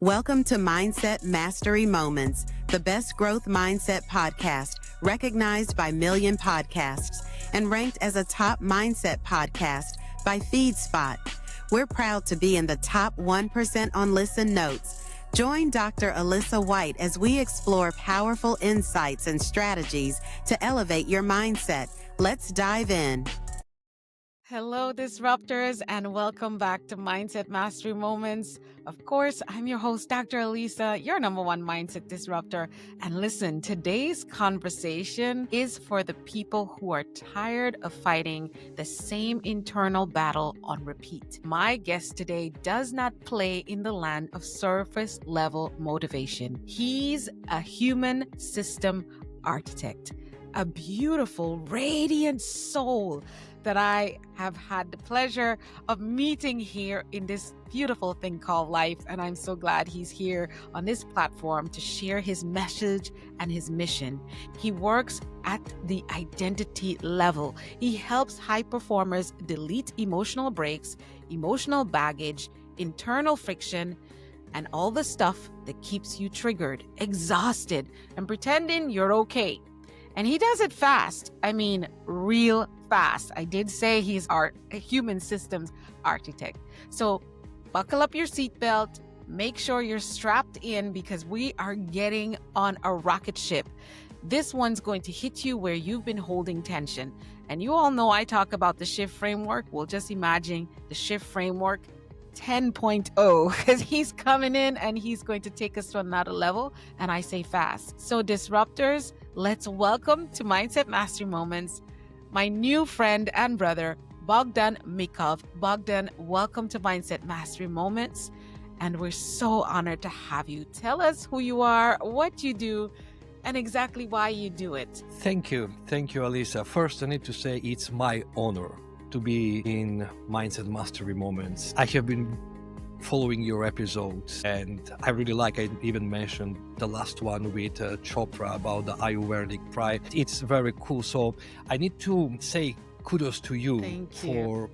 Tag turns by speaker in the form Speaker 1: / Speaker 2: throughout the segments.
Speaker 1: Welcome to Mindset Mastery Moments, the best growth mindset podcast recognized by Million Podcasts and ranked as a top mindset podcast by FeedSpot. We're proud to be in the top 1% on Listen Notes. Join Dr. Alisa Whyte as we explore powerful insights and strategies to elevate your mindset. Let's dive in.
Speaker 2: Hello, disruptors, and welcome back to Mindset Mastery Moments. Of course, I'm your host, Dr. Alisa, your number one mindset disruptor. And listen, today's conversation is for the people who are tired of fighting the same internal battle on repeat. My guest today does not play in the land of surface level motivation. He's a human system architect, a beautiful, radiant soul that I have had the pleasure of meeting here in this beautiful thing called life. And I'm so glad he's here on this platform to share his message and his mission. He works at the identity level. He helps high performers delete emotional breaks, emotional baggage, internal friction, and all the stuff that keeps you triggered, exhausted, and pretending you're okay. And he does it fast. I mean, real fast. I did say he's a human systems architect. So buckle up your seatbelt, make sure you're strapped in because we are getting on a rocket ship. This one's going to hit you where you've been holding tension. And you all know I talk about the shift framework. Well, just imagine the shift framework 10.0 because he's coming in and he's going to take us to another level. And I say fast. So disruptors, let's welcome to Mindset Mastery Moments my new friend and brother, Bogdan Micov. Bogdan, welcome to Mindset Mastery Moments. And we're so honored to have you. Tell us who you are, what you do, and exactly why you do it.
Speaker 3: Thank you. Thank you, Alisa. First, I need to say it's my honor to be in Mindset Mastery Moments. I have been following your episodes and I really like, I even mentioned the last one with Chopra about the Ayurvedic pride. It's very cool. So I need to say kudos to you for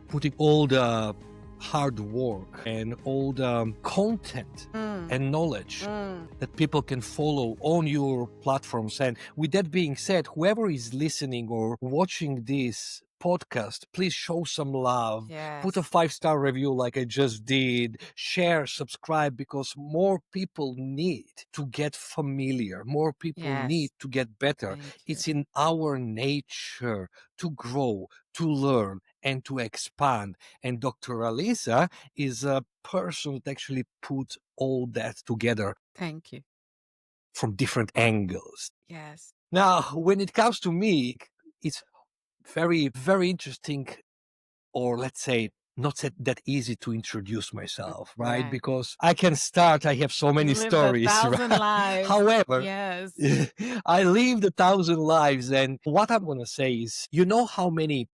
Speaker 3: putting all the hard work and all the content and knowledge that people can follow on your platforms. And with that being said, whoever is listening or watching this podcast, please show some love. Put a 5-star review like I just did. Share, subscribe, because more people need to get familiar. More people need to get better. It's in our nature to grow, to learn, and to expand. And Dr. Alisa is a person that actually put all that together.
Speaker 2: Thank you.
Speaker 3: From different angles.
Speaker 2: Yes.
Speaker 3: Now, when it comes to me, it's very, very interesting, or let's say not that easy to introduce myself, right? Because I can start, I have so many stories.
Speaker 2: 1,000 lives.
Speaker 3: However,
Speaker 2: yes.
Speaker 3: I lived 1,000 lives. And what I'm going to say is, you know how many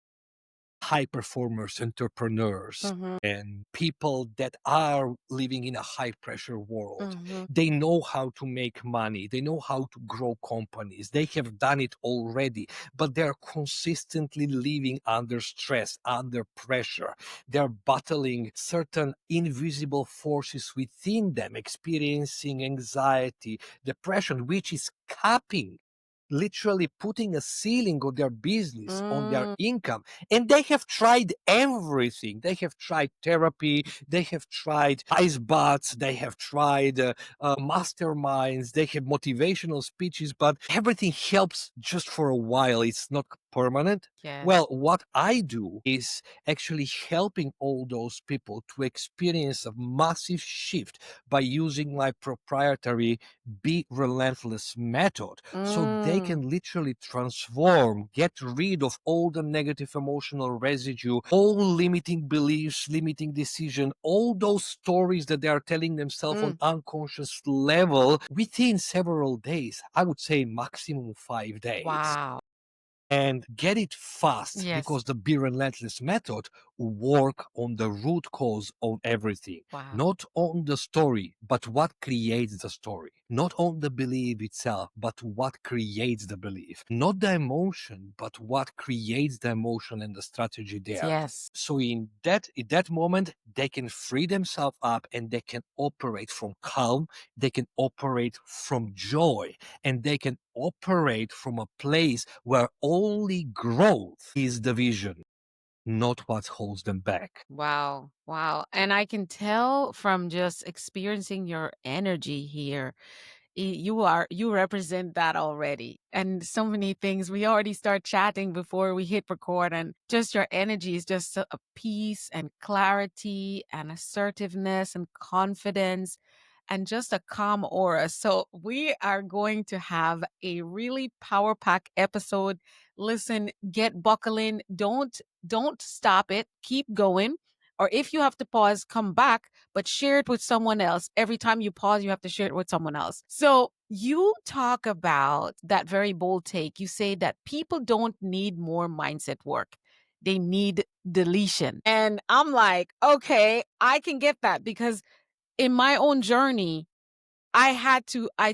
Speaker 3: high performers, entrepreneurs, and people that are living in a high pressure world, they know how to make money. They know how to grow companies. They have done it already, but they're consistently living under stress, under pressure. They're battling certain invisible forces within them, experiencing anxiety, depression, which is capping, literally putting a ceiling on their business, on their income. And they have tried everything. They have tried therapy. They have tried ice baths. They have tried masterminds. They have motivational speeches, but everything helps just for a while. It's not permanent. Well, what I do is actually helping all those people to experience a massive shift by using my proprietary Be Relentless method. So they can literally transform, get rid of all the negative emotional residue, all limiting beliefs, limiting decision, all those stories that they are telling themselves on unconscious level within several days. I would say maximum 5 days.
Speaker 2: Wow.
Speaker 3: And get it fast, because the Be Relentless method will work on the root cause of everything. Not on the story, but what creates the story. not on the belief itself, but what creates the belief. Not the emotion, but what creates the emotion and the strategy there.
Speaker 2: Yes.
Speaker 3: So in that moment, they can free themselves up and they can operate from calm, they can operate from joy, and they can operate from a place where only growth is the vision, not what holds them back.
Speaker 2: Wow. Wow. And I can tell from just experiencing your energy here, you represent that already. And so many things. We already start chatting before we hit record, and just your energy is just a peace and clarity and assertiveness and confidence and just a calm aura. So we are going to have a really power pack episode. Listen, get buckling. Don't stop it. Keep going. Or if you have to pause, come back, but share it with someone else. Every time you pause, you have to share it with someone else. So you talk about that very bold take. You say that people don't need more mindset work. They need deletion. And I'm like, okay, I can get that because in my own journey, I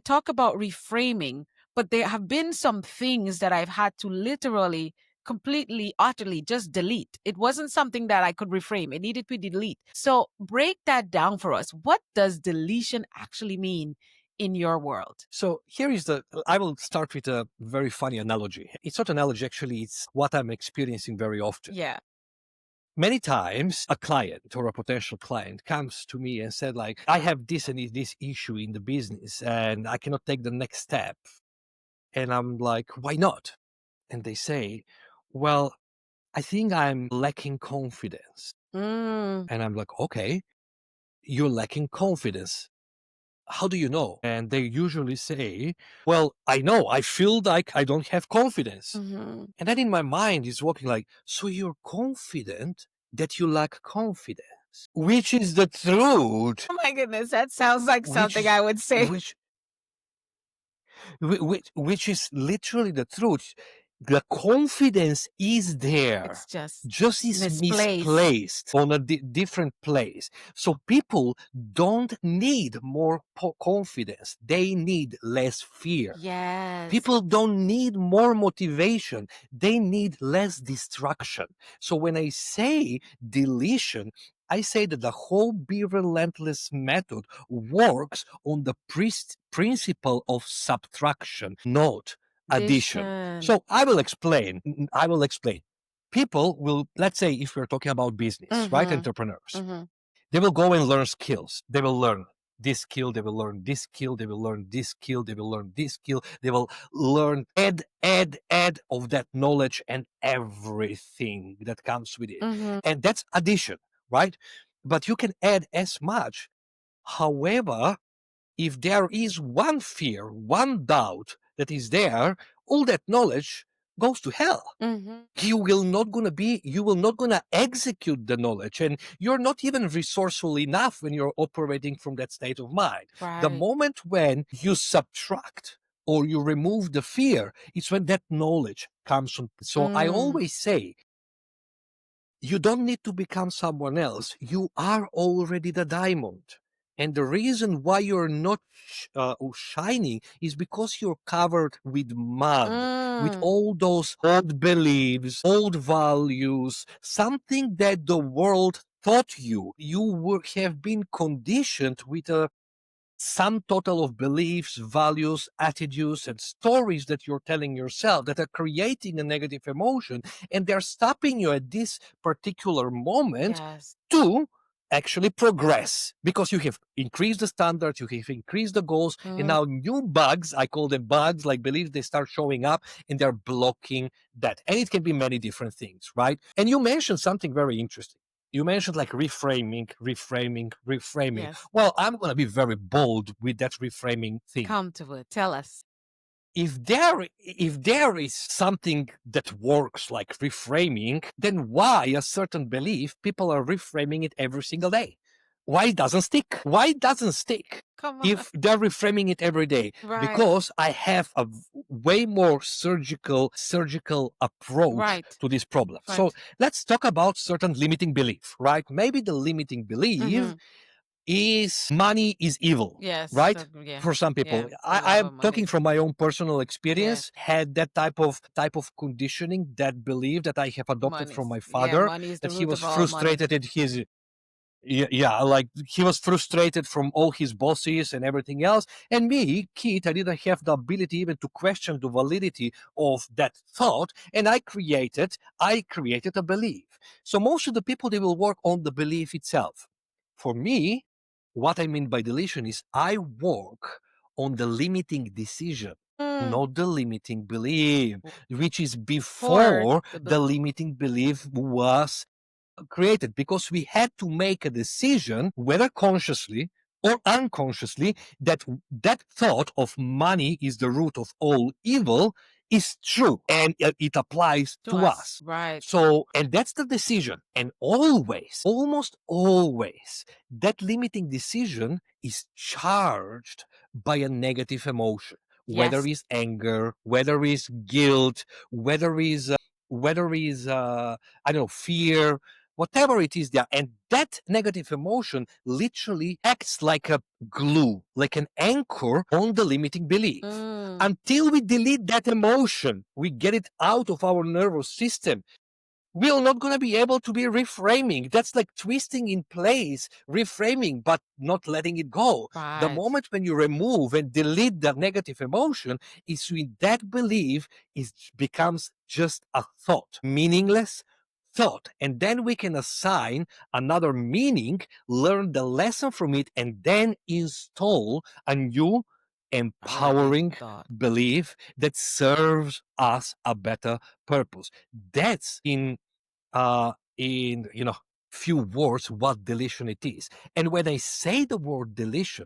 Speaker 2: talk about reframing, but there have been some things that I've had to literally, completely, utterly just delete. It wasn't something that I could reframe. It needed to be delete. So break that down for us. What does deletion actually mean in your world?
Speaker 3: So I will start with a very funny analogy. It's not an analogy, actually, it's what I'm experiencing very often.
Speaker 2: Yeah.
Speaker 3: Many times a client or a potential client comes to me and said, like, I have this and this issue in the business and I cannot take the next step. And I'm like, why not? And they say, well, I think I'm lacking confidence.
Speaker 2: Mm.
Speaker 3: And I'm like, okay, you're lacking confidence. How do you know? And they usually say, well, I know, I feel like I don't have confidence.
Speaker 2: Mm-hmm.
Speaker 3: And then in my mind is walking like, so you're confident that you lack confidence, which is the truth.
Speaker 2: Oh my goodness, that sounds like something I would say.
Speaker 3: Which is literally the truth. The confidence is there,
Speaker 2: It's
Speaker 3: just is misplaced on a different place. So people don't need more confidence, they need less fear.
Speaker 2: Yes.
Speaker 3: People don't need more motivation, they need less distraction. So when I say deletion, I say that the whole Be Relentless method works on the principle of subtraction, not addition. So I will explain. People will, let's say, if we're talking about business, right? Entrepreneurs, they will go and learn skills. They will learn this skill, they will learn this skill, they will learn this skill, they will learn this skill, they will learn add of that knowledge and everything that comes with it. And that's addition, right? But you can add as much. However, if there is one fear, one doubt that is there, all that knowledge goes to hell. You will not gonna execute the knowledge, and you're not even resourceful enough when you're operating from that state of mind. The moment when you subtract or you remove the fear, it's when that knowledge comes from. So I always say, you don't need to become someone else. You are already the diamond. And the reason why you're not shining is because you're covered with mud, with all those old beliefs, old values, something that the world taught you. You have been conditioned with a sum total of beliefs, values, attitudes, and stories that you're telling yourself that are creating a negative emotion, and they're stopping you at this particular moment to actually progress, because you have increased the standards, you have increased the goals, and now new bugs, I call them bugs, like beliefs, they start showing up and they're blocking that. And it can be many different things, right? And you mentioned something very interesting. You mentioned like reframing.
Speaker 2: Yes.
Speaker 3: Well, I'm going to be very bold with that reframing thing.
Speaker 2: Come to it. Tell us.
Speaker 3: If there is something that works like reframing, then why a certain belief people are reframing it every single day? Why it doesn't stick? Why it doesn't stick?
Speaker 2: Come on.
Speaker 3: If they're reframing it every day? Because I have a way more surgical approach to this problem. So let's talk about certain limiting belief, right? Maybe the limiting belief is money is evil.
Speaker 2: Yes.
Speaker 3: Right?
Speaker 2: Yeah.
Speaker 3: For some people.
Speaker 2: Yeah.
Speaker 3: I am talking
Speaker 2: Money.
Speaker 3: from my own personal
Speaker 2: Yeah.
Speaker 3: experience, had that type of conditioning, that belief that I have adopted
Speaker 2: Money.
Speaker 3: from my
Speaker 2: Yeah.
Speaker 3: father,
Speaker 2: Money is the
Speaker 3: that he
Speaker 2: root
Speaker 3: was
Speaker 2: of all money.
Speaker 3: frustrated at his like he was frustrated from all his bosses and everything else. And me, kid, I didn't have the ability even to question the validity of that thought, and I created a belief. So most of the people, they will work on the belief itself. For me, what I mean by deletion is I work on the limiting decision, not the limiting belief, which is before the limiting belief was created, because we had to make a decision, whether consciously or unconsciously, that that thought of money is the root of all evil is true, and it applies to us.
Speaker 2: Right.
Speaker 3: So, and that's the decision. And always, almost always, that limiting decision is charged by a negative emotion, whether
Speaker 2: Yes.
Speaker 3: it's anger, whether it's guilt, whether it's I don't know, fear, whatever it is there. And that negative emotion literally acts like a glue, like an anchor on the limiting belief. Until we delete that emotion, we get it out of our nervous system, we're not going to be able to be reframing. That's like twisting in place, reframing, but not letting it go.
Speaker 2: Right.
Speaker 3: The moment when you remove and delete the negative emotion is when that belief becomes just a thought, meaningless thought. And then we can assign another meaning, learn the lesson from it, and then install a new empowering belief that serves us a better purpose. That's in few words what deletion it is. And when I say the word deletion,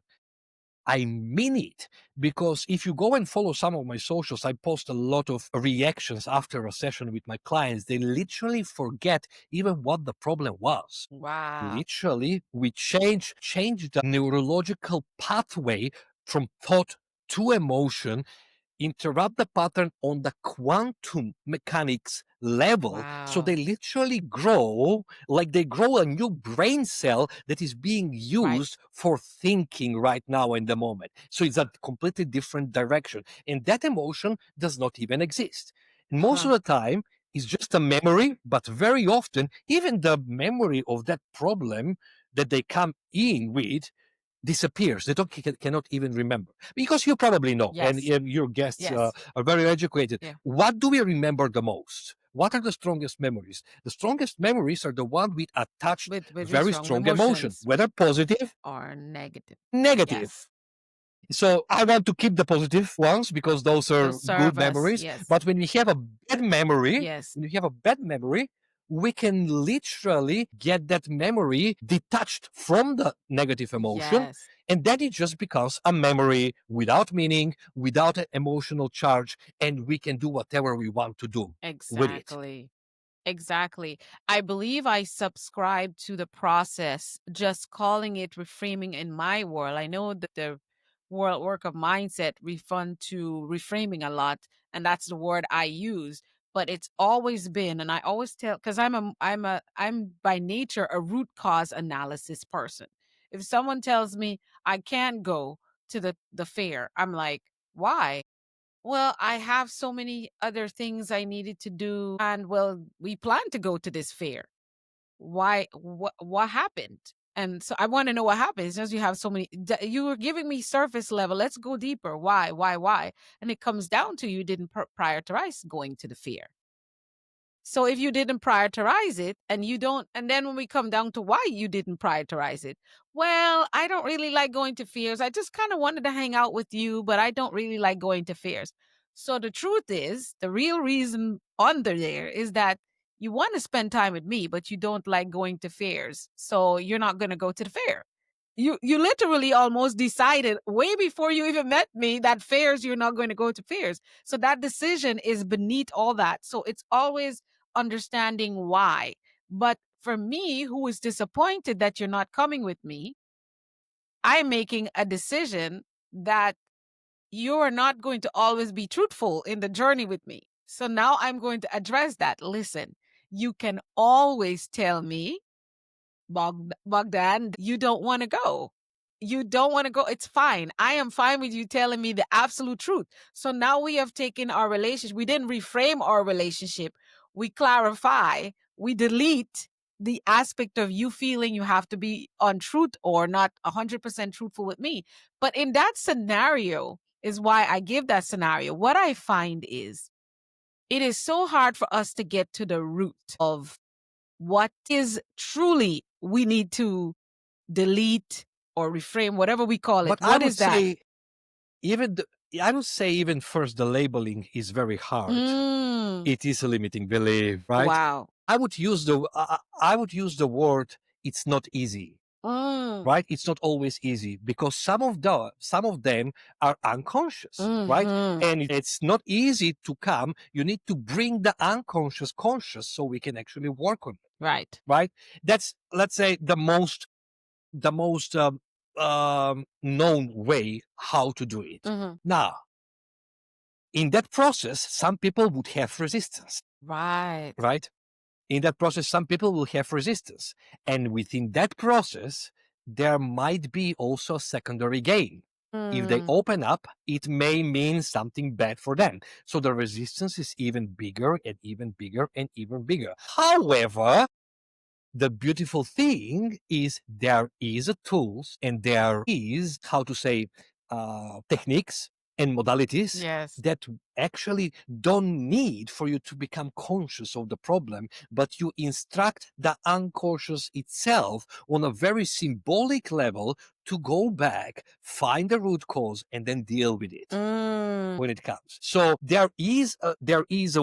Speaker 3: I mean it, because if you go and follow some of my socials, I post a lot of reactions after a session with my clients. They literally forget even what the problem was.
Speaker 2: Wow.
Speaker 3: Literally, we change the neurological pathway from thought to emotion, interrupt the pattern on the quantum mechanics level. So they literally grow, like they grow a new brain cell that is being used for thinking right now in the moment. So it's a completely different direction. And that emotion does not even exist. And most of the time, it's just a memory, but very often, even the memory of that problem that they come in with disappears. They cannot even remember, because you probably know, and your guests are very educated.
Speaker 2: Yeah.
Speaker 3: What do we remember the most? What are the strongest memories? The strongest memories are the one with attached
Speaker 2: With
Speaker 3: very strong emotion, whether positive
Speaker 2: or negative.
Speaker 3: negative.
Speaker 2: Yes.
Speaker 3: So I want to keep the positive ones because those are good memories.
Speaker 2: Yes.
Speaker 3: But when we have a bad memory,
Speaker 2: Yes.
Speaker 3: when we have a bad memory, we can literally get that memory detached from the negative emotion.
Speaker 2: Yes.
Speaker 3: And then it just becomes a memory without meaning, without an emotional charge, and we can do whatever we want to do with it.
Speaker 2: Exactly. I believe I subscribe to the process, just calling it reframing in my world. I know that the work of mindset refer to reframing a lot, and that's the word I use. But it's always been, and I always tell, because I'm by nature a root cause analysis person. If someone tells me I can't go to the fair, I'm like, why? Well, I have so many other things I needed to do, and well, we plan to go to this fair. Why? What happened? And so I want to know what happened. Since you have so many, you were giving me surface level. Let's go deeper. Why? Why? And it comes down to you didn't prioritize going to the fair. So if you didn't prioritize it and you don't, and then when we come down to why you didn't prioritize it, well, I don't really like going to fairs. I just kind of wanted to hang out with you, but I don't really like going to fairs. So the truth is, the real reason under there is that you want to spend time with me, but you don't like going to fairs. So you're not going to go to the fair. You literally almost decided way before you even met me that fairs, you're not going to go to fairs. So that decision is beneath all that. So it's always understanding why. But for me, who is disappointed that you're not coming with me, I'm making a decision that you are not going to always be truthful in the journey with me. So now I'm going to address that. Listen, you can always tell me Bogdan, you don't want to go. You don't want to go. It's fine. I am fine with you telling me the absolute truth. So now we have taken our relationship. We didn't reframe our relationship. We clarify. We delete the aspect of you feeling you have to be untruth or not 100% truthful with me. But in that scenario is why I give that scenario. What I find is it is so hard for us to get to the root of what is truly we need to delete or reframe, whatever we call it.
Speaker 3: But
Speaker 2: What is that?
Speaker 3: I would say even first the labeling is very hard. It is a limiting belief, right?
Speaker 2: Wow.
Speaker 3: I would use the word it's not easy. Right? It's not always easy because some of them are unconscious, right? And it's not easy to come. You need to bring the unconscious conscious so we can actually work on it.
Speaker 2: Right.
Speaker 3: Right? That's, let's say, the most known way how to do it. Now, in that process, some people would have resistance.
Speaker 2: Right.
Speaker 3: Right? In that process, some people will have resistance. And within that process, there might be also a secondary gain. If they open up, it may mean something bad for them. So the resistance is even bigger and even bigger and even bigger. However, the beautiful thing is there is a tools and there is, how to say, techniques and modalities that actually don't need for you to become conscious of the problem, but you instruct the unconscious itself on a very symbolic level to go back, find the root cause, and then deal with it when it comes. So there is a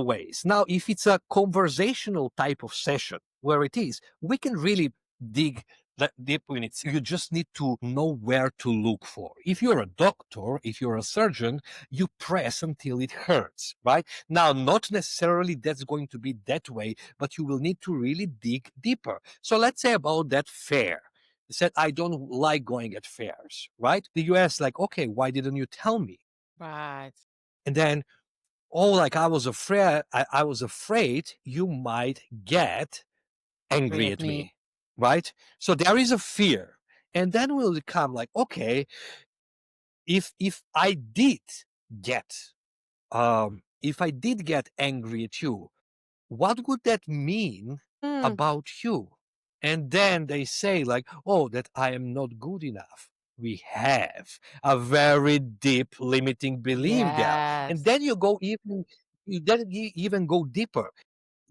Speaker 3: ways. Now, if it's a conversational type of session where it is, we can really dig that deep in it. You just need to know where to look for. If you're a doctor, if you're a surgeon, you press until it hurts, right? Now, not necessarily that's going to be that way, but you will need to really dig deeper. So let's say about that fair. They said, I don't like going at fairs, right? The US, like, okay, why didn't you tell me?
Speaker 2: Right.
Speaker 3: And then, like I was afraid you might get angry at me, right? So there is a fear. And then will come like, okay, if I did get angry at you, what would that mean about you? And then they say like, oh, that I am not good enough. We have a very deep limiting belief there. And then you even go deeper.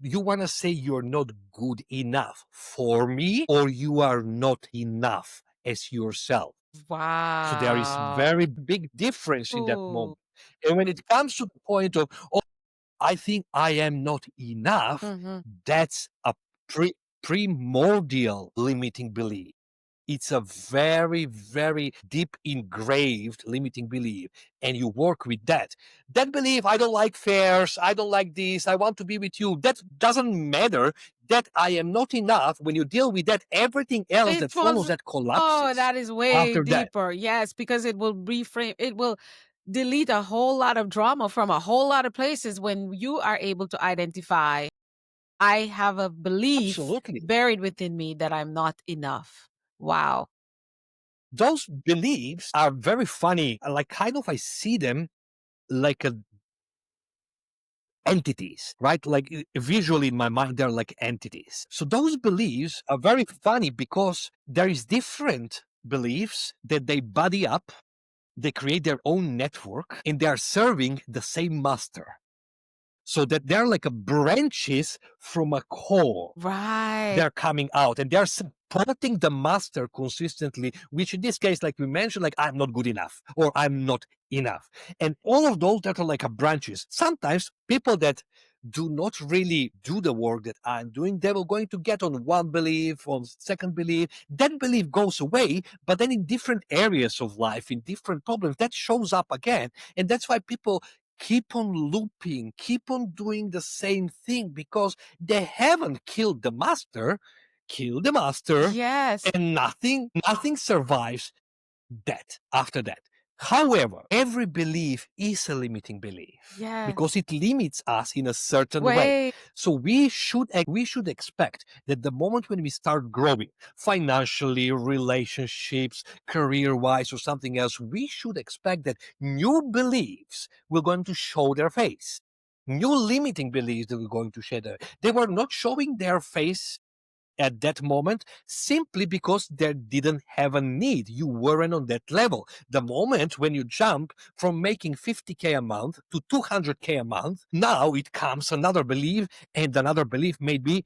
Speaker 3: You want to say you're not good enough for me, or you are not enough as yourself.
Speaker 2: Wow.
Speaker 3: So there is very big difference in that moment. And when it comes to the point of, oh, I think I am not enough, that's a primordial limiting belief. It's a very, very deep engraved limiting belief. And you work with that. That belief, I don't like fairs, I don't like this, I want to be with you. That doesn't matter. That I am not enough. When you deal with that, everything else that follows that collapses.
Speaker 2: Oh, that is way
Speaker 3: after
Speaker 2: deeper. Yes, because it will reframe, it will delete a whole lot of drama from a whole lot of places when you are able to identify, I have a belief buried within me that I'm not enough. Wow.
Speaker 3: Those beliefs are very funny. Like, kind of, I see them like entities, right? Like, visually in my mind, they're like entities. So those beliefs are very funny because there is different beliefs that they buddy up, they create their own network, and they are serving the same master. So that they're like branches from a core.
Speaker 2: Right.
Speaker 3: They're coming out and they're supporting the master consistently, which in this case, like we mentioned, like I'm not good enough or I'm not enough. And all of those that are like branches. Sometimes people that do not really do the work that I'm doing, they will going to get on one belief, on second belief. That belief goes away, but then in different areas of life, in different problems, that shows up again. And that's why people keep on looping, keep on doing the same thing because they haven't killed the master,
Speaker 2: Yes.
Speaker 3: and nothing survives that after that. However, every belief is a limiting belief because it limits us in a certain way. So we should expect that the moment when we start growing financially, relationships, career-wise, or something else, we should expect that new beliefs will going to show their face. New limiting beliefs that were going to show their. They were not showing their face at that moment simply because they didn't have a need. You weren't on that level. The moment when you jump from making 50K a month to 200K a month, now it comes another belief, and another belief may be,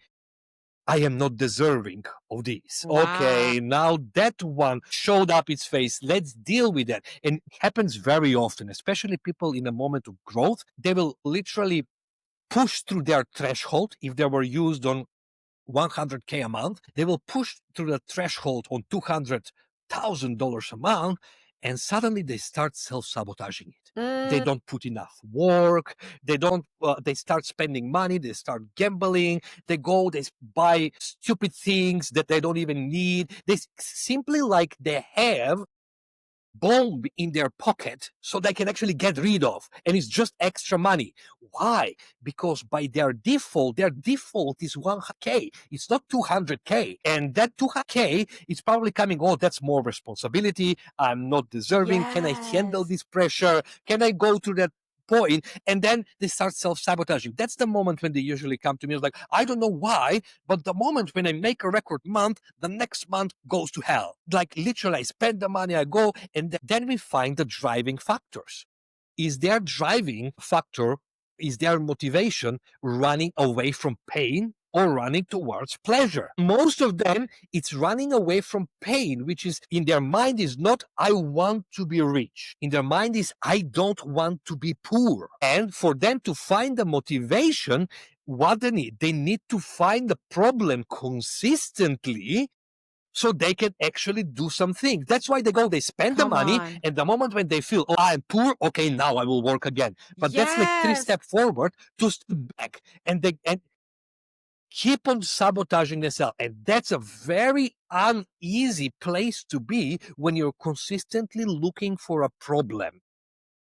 Speaker 3: I am not deserving of this.
Speaker 2: Wow.
Speaker 3: Okay, now that one showed up its face. Let's deal with that. And it happens very often, especially people in a moment of growth. They will literally push through their threshold if they were used on 100K a month. They will push through the threshold on $200,000 a month, and suddenly they start self-sabotaging it. They don't put enough work. They start spending money. They start gambling. They buy stupid things that they don't even need. They simply like they have bomb in their pocket so they can actually get rid of, and it's just extra money. Why? Because by their default is 100K. It's not 200K, and that 200K is probably coming, oh, that's more responsibility, I'm not deserving. Can I handle this pressure? Can I go to that point? And then they start self-sabotaging. That's the moment when they usually come to me. It's like, I don't know why, but the moment when I make a record month, the next month goes to hell. Like literally, I spend the money, I go, and then we find the driving factors. Is their driving factor, is their motivation running away from pain or running towards pleasure? Most of them, it's running away from pain, which is in their mind is not, I want to be rich. In their mind is, I don't want to be poor. And for them to find the motivation, what they need to find the problem consistently so they can actually do something. That's why they spend the money, and the moment when they feel, oh, I'm poor, okay, now I will work again. But that's like 3 steps forward, 2 steps back, and they keep on sabotaging themselves. And that's a very uneasy place to be when you're consistently looking for a problem,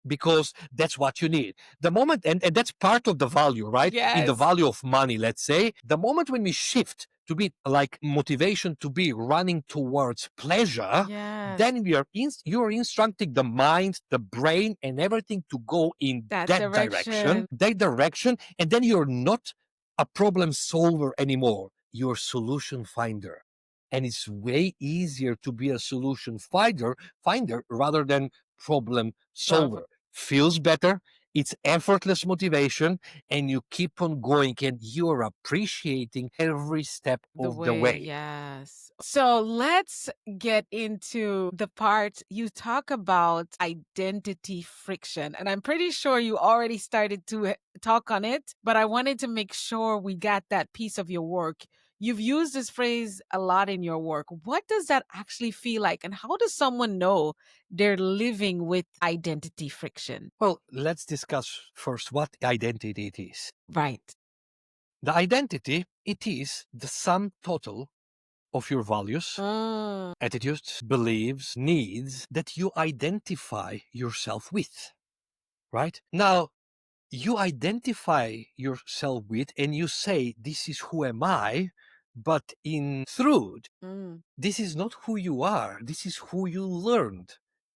Speaker 3: because that's what you need. The moment, and that's part of the value, right? In the value of money, let's say, the moment when we shift to be like motivation to be running towards pleasure, then you're instructing the mind, the brain, and everything to go in that direction. And then you're not a problem solver anymore. You're a solution finder. And it's way easier to be a solution finder rather than problem solver. Feels better. It's effortless motivation, and you keep on going, and you're appreciating every step of the way.
Speaker 2: Yes. So let's get into the part you talk about identity friction. And I'm pretty sure you already started to talk on it, but I wanted to make sure we got that piece of your work. You've used this phrase a lot in your work. What does that actually feel like? And how does someone know they're living with identity friction?
Speaker 3: Well, let's discuss first what identity it is.
Speaker 2: Right.
Speaker 3: The identity, it is the sum total of your values, attitudes, beliefs, needs that you identify yourself with, right? Now, you identify yourself with and you say, this is who am I, but in truth, this is not who you are. This is who you learned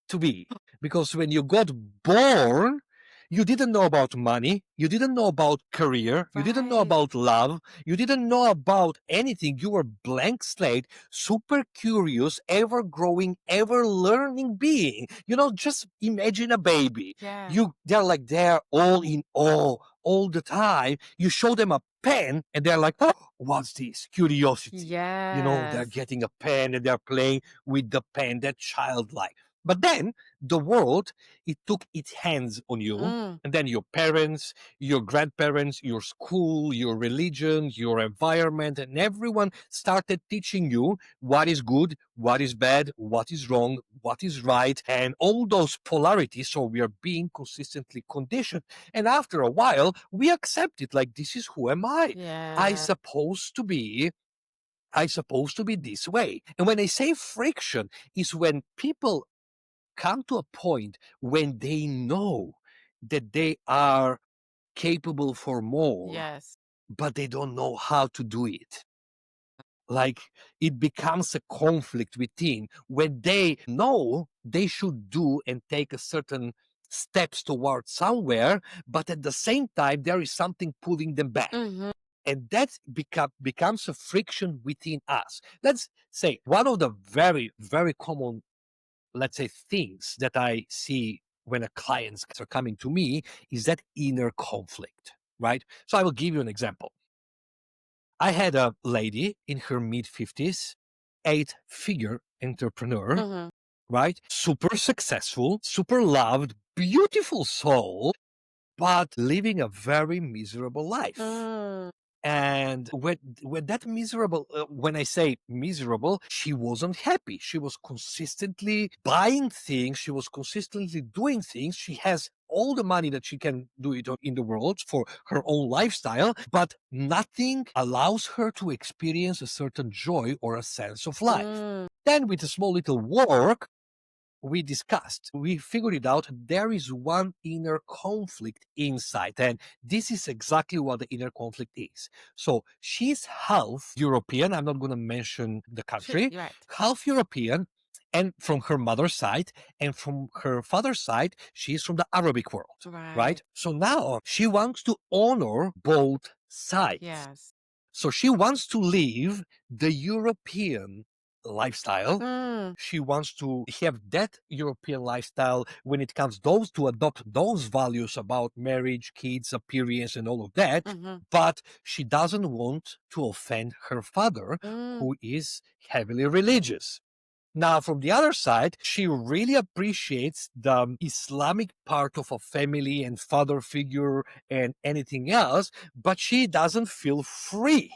Speaker 3: to be. Because when you got born, you didn't know about money. You didn't know about career. You didn't know about love. You didn't know about anything. You were blank slate, super curious, ever growing, ever learning being. Just imagine a baby. They're like, they're all in awe all the time. You show them a pen and they're like, oh, what's this? Curiosity. They're getting a pen and they're playing with the pen. They're childlike. But then the world, it took its hands on you, and then your parents, your grandparents, your school, your religion, your environment, and everyone started teaching you what is good, what is bad, what is wrong, what is right, and all those polarities. So we are being consistently conditioned. And after a while, we accept it like, this is who am I? I supposed to be this way. And when I say friction, is when people come to a point when they know that they are capable for more,
Speaker 2: Yes.
Speaker 3: but they don't know how to do it. Like it becomes a conflict within when they know they should do and take a certain steps towards somewhere, but at the same time, there is something pulling them back.
Speaker 2: Mm-hmm.
Speaker 3: And that becomes a friction within us. Let's say one of the very, very common, let's say, things that I see when a clients are coming to me is that inner conflict, right? So I will give you an example. I had a lady in her mid 50s, 8-figure entrepreneur,
Speaker 2: Mm-hmm.
Speaker 3: right? Super successful, super loved, beautiful soul, but living a very miserable life.
Speaker 2: Mm.
Speaker 3: And when that miserable, when I say miserable, she wasn't happy. She was consistently buying things. She was consistently doing things. She has all the money that she can do it in the world for her own lifestyle, but nothing allows her to experience a certain joy or a sense of life.
Speaker 2: Mm.
Speaker 3: Then with a small little work, we discussed, we figured it out. There is one inner conflict inside, and this is exactly what the inner conflict is. So she's half European. I'm not going to mention the country.
Speaker 2: Right.
Speaker 3: Half European, and from her mother's side, and from her father's side, she's from the Arabic world, right? So now she wants to honor both sides.
Speaker 2: Yes.
Speaker 3: So she wants to live the European lifestyle.
Speaker 2: Mm.
Speaker 3: She wants to have that European lifestyle when it comes to adopt those values about marriage, kids, appearance, and all of that.
Speaker 2: Mm-hmm.
Speaker 3: But she doesn't want to offend her father, who is heavily religious. Now, from the other side, she really appreciates the Islamic part of a family and father figure and anything else, but she doesn't feel free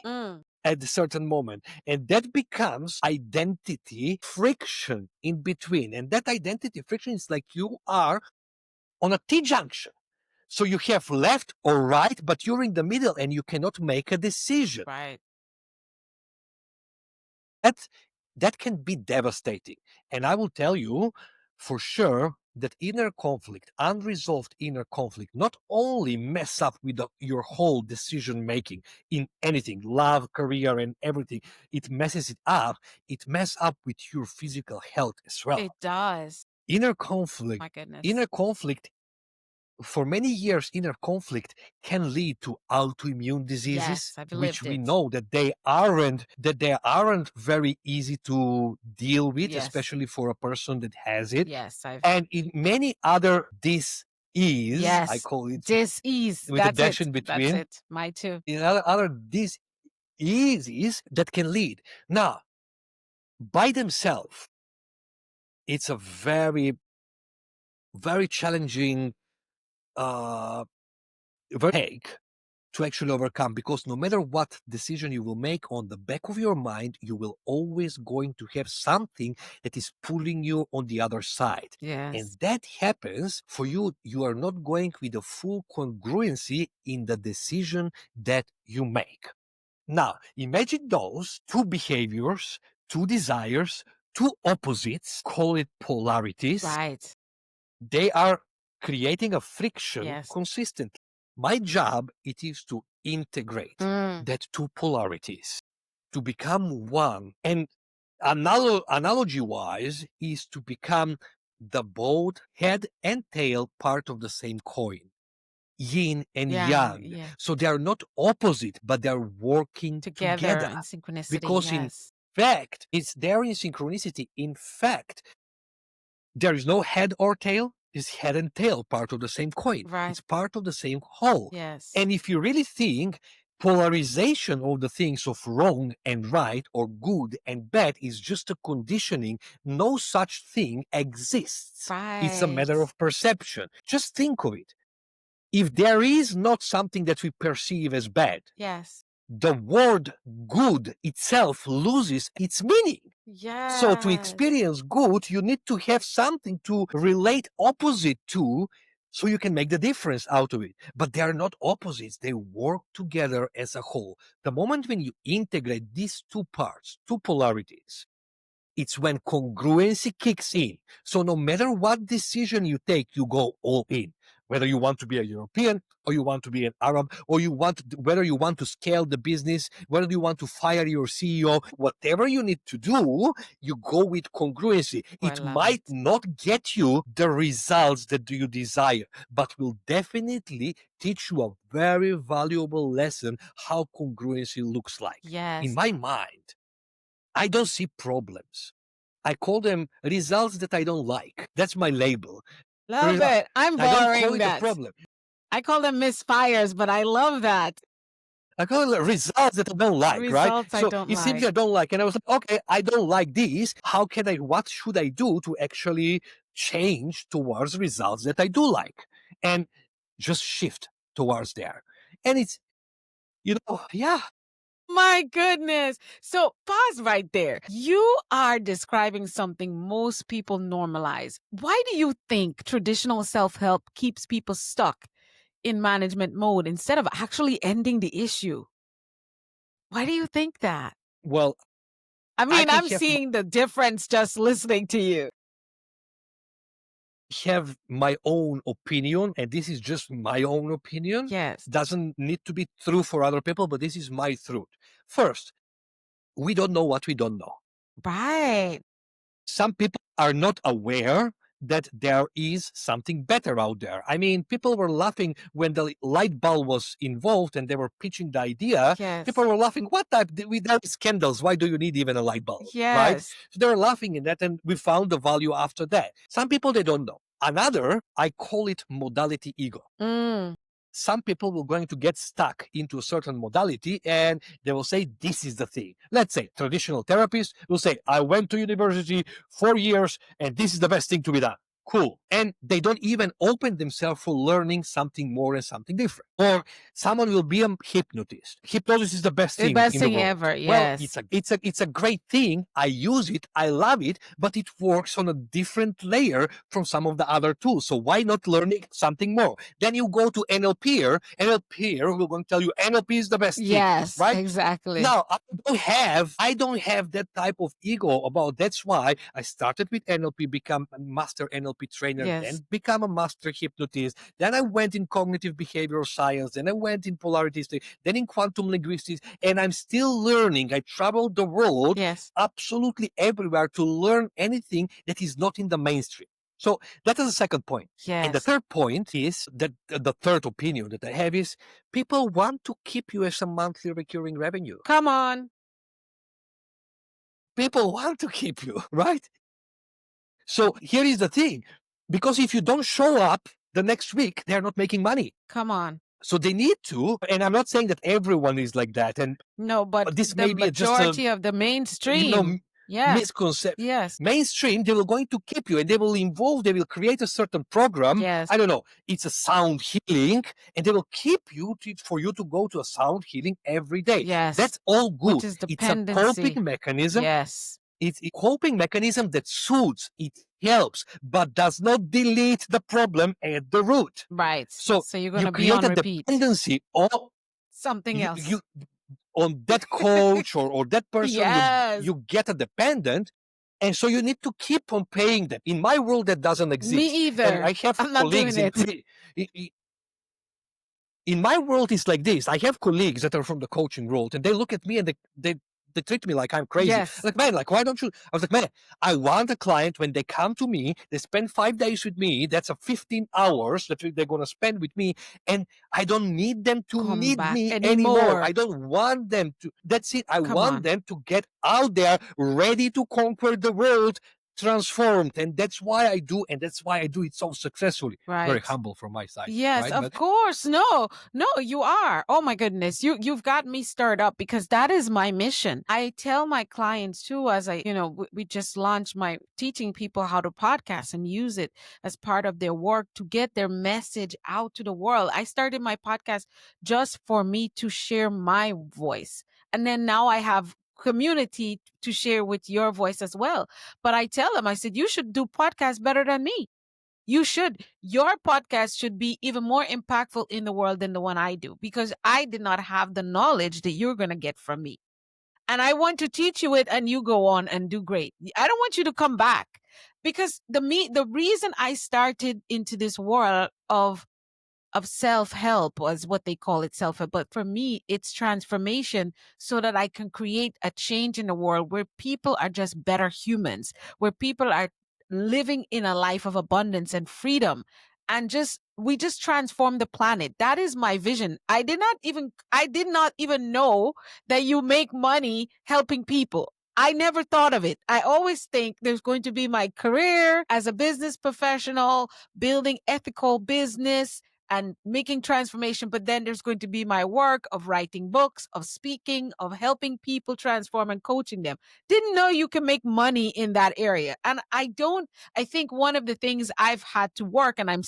Speaker 3: at a certain moment. And that becomes identity friction in between. And that identity friction is like you are on a T junction. So you have left or right, but you're in the middle and you cannot make a decision.
Speaker 2: Right.
Speaker 3: That can be devastating. And I will tell you for sure that inner conflict, unresolved inner conflict, not only mess up with your whole decision making in anything, love, career, and everything, it messes it up. It messes up with your physical health as well.
Speaker 2: It does.
Speaker 3: Inner conflict.
Speaker 2: My goodness.
Speaker 3: Inner conflict, for many years, inner conflict can lead to autoimmune diseases,
Speaker 2: Yes, I've
Speaker 3: which
Speaker 2: lived
Speaker 3: we
Speaker 2: it.
Speaker 3: know that they aren't very easy to deal with,
Speaker 2: Yes.
Speaker 3: especially for a person that has it.
Speaker 2: Yes,
Speaker 3: And in many other dis-ease,
Speaker 2: yes,
Speaker 3: I call it
Speaker 2: dis-ease.
Speaker 3: with a
Speaker 2: That's
Speaker 3: dash
Speaker 2: it.
Speaker 3: in between.
Speaker 2: That's it. My too.
Speaker 3: In other dis-eases that can lead. Now, by themselves, it's a very, very challenging take to actually overcome, because no matter what decision you will make, on the back of your mind you will always going to have something that is pulling you on the other side.
Speaker 2: Yes.
Speaker 3: And that happens for you. You are not going with the full congruency in the decision that you make. Now imagine those two behaviors, two desires, two opposites, call it polarities.
Speaker 2: Right.
Speaker 3: They are creating a friction.
Speaker 2: Yes.
Speaker 3: Consistently. My job, it is to integrate that two polarities, to become one. And analogy-wise is to become the both head and tail part of the same coin, yin and yang.
Speaker 2: Yeah.
Speaker 3: So they are not opposite, but they're working together.
Speaker 2: In synchronicity.
Speaker 3: Because in fact, it's there in synchronicity. In fact, there is no head or tail. It's head and tail, part of the same coin.
Speaker 2: Right.
Speaker 3: It's part of the same whole.
Speaker 2: Yes.
Speaker 3: And if you really think, polarization of the things of wrong and right or good and bad is just a conditioning, no such thing exists.
Speaker 2: Right.
Speaker 3: It's a matter of perception. Just think of it. If there is not something that we perceive as bad,
Speaker 2: yes,
Speaker 3: the word good itself loses its meaning.
Speaker 2: yes.
Speaker 3: So to experience good, you need to have something to relate opposite to, so you can make the difference out of it. But they are not opposites. They work together as a whole. The moment when you integrate these two parts, two polarities, It's when congruency kicks in. So no matter what decision you take, you go all in. Whether you want to be a European or you want to be an Arab, or whether you want to scale the business, whether you want to fire your CEO, whatever you need to do, you go with congruency.
Speaker 2: Oh, I
Speaker 3: It
Speaker 2: love
Speaker 3: might
Speaker 2: it.
Speaker 3: not get you the results that you desire, but will definitely teach you a very valuable lesson how congruency looks like. In
Speaker 2: Yes.
Speaker 3: my mind, I don't see problems. I call them results that I don't like. That's my label.
Speaker 2: Love it. I'm
Speaker 3: I don't call
Speaker 2: borrowing
Speaker 3: it a
Speaker 2: that.
Speaker 3: problem.
Speaker 2: I call them misfires, but I love that.
Speaker 3: I call it results that I don't like, right?
Speaker 2: Results I
Speaker 3: So
Speaker 2: don't
Speaker 3: it seems
Speaker 2: like.
Speaker 3: I don't like. And I was like, okay, I don't like this. What should I do to actually change towards results that I do like? And just shift towards there. And it's, yeah.
Speaker 2: My goodness. So pause right there. You are describing something most people normalize. Why do you think traditional self-help keeps people stuck in management mode instead of actually ending the issue? Why do you think that?
Speaker 3: Well,
Speaker 2: I mean, I'm
Speaker 3: have
Speaker 2: seeing the difference just listening to you.
Speaker 3: have my own opinion, and this is just my own opinion.
Speaker 2: Yes.
Speaker 3: Doesn't need to be true for other people, but this is my truth. First, we don't know what we don't know.
Speaker 2: Right.
Speaker 3: Some people are not aware that there is something better out there. I mean, people were laughing when the light bulb was involved and they were pitching the idea.
Speaker 2: Yes.
Speaker 3: People were laughing, what type? Without candles, why do you need even a light bulb? Right?
Speaker 2: Yes.
Speaker 3: So they were laughing in that, and we found the value after that. Some people, they don't know. Another, I call it modality ego. Some people will going to get stuck into a certain modality and they will say, this is the thing. Let's say traditional therapists will say, I went to university 4 years and this is the best thing to be done. Cool. And they don't even open themselves for learning something more and something different. Or someone will be a hypnotist. Hypnosis is the best thing
Speaker 2: best
Speaker 3: in the
Speaker 2: thing
Speaker 3: world.
Speaker 2: ever,
Speaker 3: Well,
Speaker 2: yes.
Speaker 3: it's a great thing. I use it. I love it, but it works on a different layer from some of the other tools. So why not learning something more? Then you go to NLPer. NLPer will going to tell you NLP is the best thing.
Speaker 2: Yes,
Speaker 3: Right?
Speaker 2: exactly.
Speaker 3: Now, I don't have that type of ego about. That's why I started with NLP, become a master NLP trainer,
Speaker 2: Yes.
Speaker 3: then become a master hypnotist. Then I went in cognitive behavioral science. Then I went in polarity study, then in quantum linguistics, and I'm still learning. I traveled the world,
Speaker 2: Yes.
Speaker 3: absolutely everywhere, to learn anything that is not in the mainstream. So that is the second point. And the
Speaker 2: Yes.
Speaker 3: third point is that the third opinion that I have is people want to keep you as a monthly recurring revenue.
Speaker 2: Come on.
Speaker 3: People want to keep you, right? So here is the thing. Because if you don't show up the next week, they're not making money.
Speaker 2: Come on.
Speaker 3: So they need to. And I'm not saying that everyone is like that. And
Speaker 2: No, but
Speaker 3: this
Speaker 2: the
Speaker 3: may be just
Speaker 2: majority of the mainstream. Yes.
Speaker 3: misconception.
Speaker 2: Yes.
Speaker 3: Mainstream, they will going to keep you and they will create a certain program.
Speaker 2: Yes.
Speaker 3: I don't know, it's a sound healing, and they will keep you for you to go to a sound healing every day.
Speaker 2: Yes.
Speaker 3: That's all good.
Speaker 2: Which is
Speaker 3: It's a
Speaker 2: dependency.
Speaker 3: coping mechanism.
Speaker 2: Yes.
Speaker 3: It's a coping mechanism that soothes, it helps, but does not delete the problem at the root.
Speaker 2: Right.
Speaker 3: So
Speaker 2: you're going to be
Speaker 3: create
Speaker 2: on
Speaker 3: a
Speaker 2: repeat.
Speaker 3: dependency on
Speaker 2: Something else.
Speaker 3: on that coach or that person.
Speaker 2: Yes.
Speaker 3: You get a dependent, and so you need to keep on paying them. In my world, that doesn't exist.
Speaker 2: Me either.
Speaker 3: And I have
Speaker 2: I'm not doing
Speaker 3: colleagues in my world. It's like this. I have colleagues that are from the coaching world, and they look at me and they treat me like I'm crazy.
Speaker 2: Yes.
Speaker 3: Like, man, like, why don't you? I was like, man, I want a client when they come to me, they spend 5 days with me. That's a 15 hours that they're going to spend with me. And I don't need them to need me anymore. I don't want them to. That's it. I want them to get out there ready to conquer the world, transformed. And that's why I do. And that's why I do it so successfully.
Speaker 2: Right.
Speaker 3: Very humble from my side.
Speaker 2: Yes,
Speaker 3: right?
Speaker 2: of course. No, you are. Oh my goodness. You've got me stirred up because that is my mission. I tell my clients too, as we just launched my teaching people how to podcast and use it as part of their work to get their message out to the world. I started my podcast just for me to share my voice. And then now I have community to share with your voice as well. But I tell them, I said, you should do podcasts better than me. You should. Your podcast should be even more impactful in the world than the one I do, because I did not have the knowledge that you're going to get from me. and I want to teach you it, and you go on and do great. I don't want you to come back, because the reason I started into this world of self-help, was what they call it, self-help, but for me it's transformation, so that I can create a change in the world where people are just better humans, where people are living in a life of abundance and freedom, and we just transform the planet. That is my vision. I did not even know that you make money helping people. I never thought of it. I always think there's going to be my career as a business professional, building ethical business and making transformation. But then there's going to be my work of writing books, of speaking, of helping people transform and coaching them. Didn't know you can make money in that area. And I think one of the things I've had to work, and I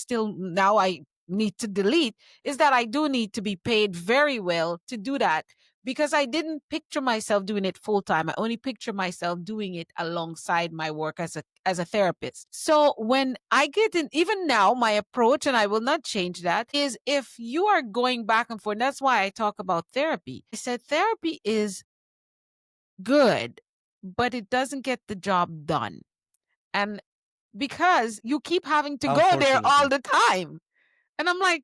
Speaker 2: need to delete, is that I do need to be paid very well to do that, because I didn't picture myself doing it full time. I only picture myself doing it alongside my work as a therapist. So when I get in, even now, my approach, and I will not change that, is if you are going back and forth, that's why I talk about therapy. I said therapy is good, but it doesn't get the job done. And because you keep having to go there all the time. And I'm like,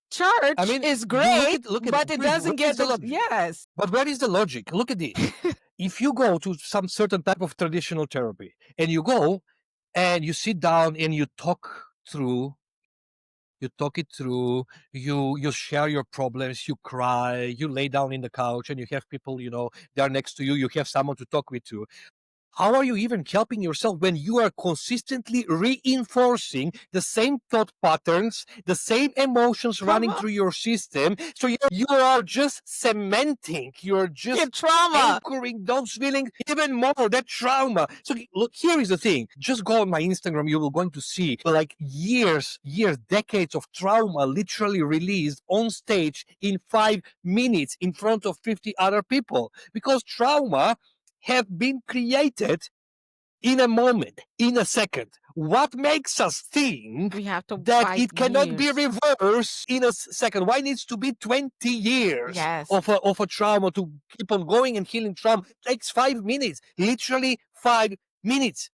Speaker 2: church is great, but it doesn't get the yes.
Speaker 3: But where is the logic? Look at this. If you go to some certain type of traditional therapy, and you go and you sit down and you talk it through, you share your problems, you cry, you lay down in the couch, and you have people, they're next to you, you have someone to talk with too. How are you even helping yourself when you are consistently reinforcing the same thought patterns, the same emotions running through your system? So you are just cementing, you're just
Speaker 2: trauma,
Speaker 3: anchoring those feelings even more, that trauma. So look, here is the thing. Just go on my Instagram, you will going to see like years, decades of trauma literally released on stage in 5 minutes in front of 50 other people. Because trauma have been created in a moment, in a second. What makes us think that it cannot be reversed in a second? Why needs to be 20 years of a trauma to keep on going and healing trauma? It takes 5 minutes, literally 5 minutes.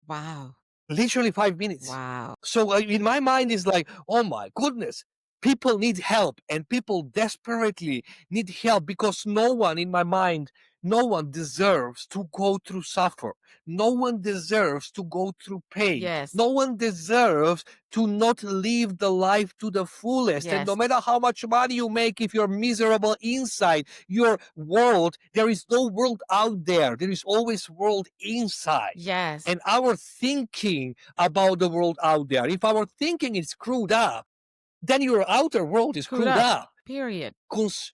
Speaker 2: Wow.
Speaker 3: Literally 5 minutes.
Speaker 2: Wow.
Speaker 3: So in my mind is like, oh my goodness, people need help, and people desperately need help, because no one deserves to go through suffer. No one deserves to go through pain.
Speaker 2: Yes.
Speaker 3: No one deserves to not live the life to the fullest.
Speaker 2: Yes.
Speaker 3: And no matter how much money you make, if you're miserable inside your world, there is no world out there. There is always world inside.
Speaker 2: Yes.
Speaker 3: And our thinking about the world out there, if our thinking is screwed up, then your outer world is screwed up.
Speaker 2: Period.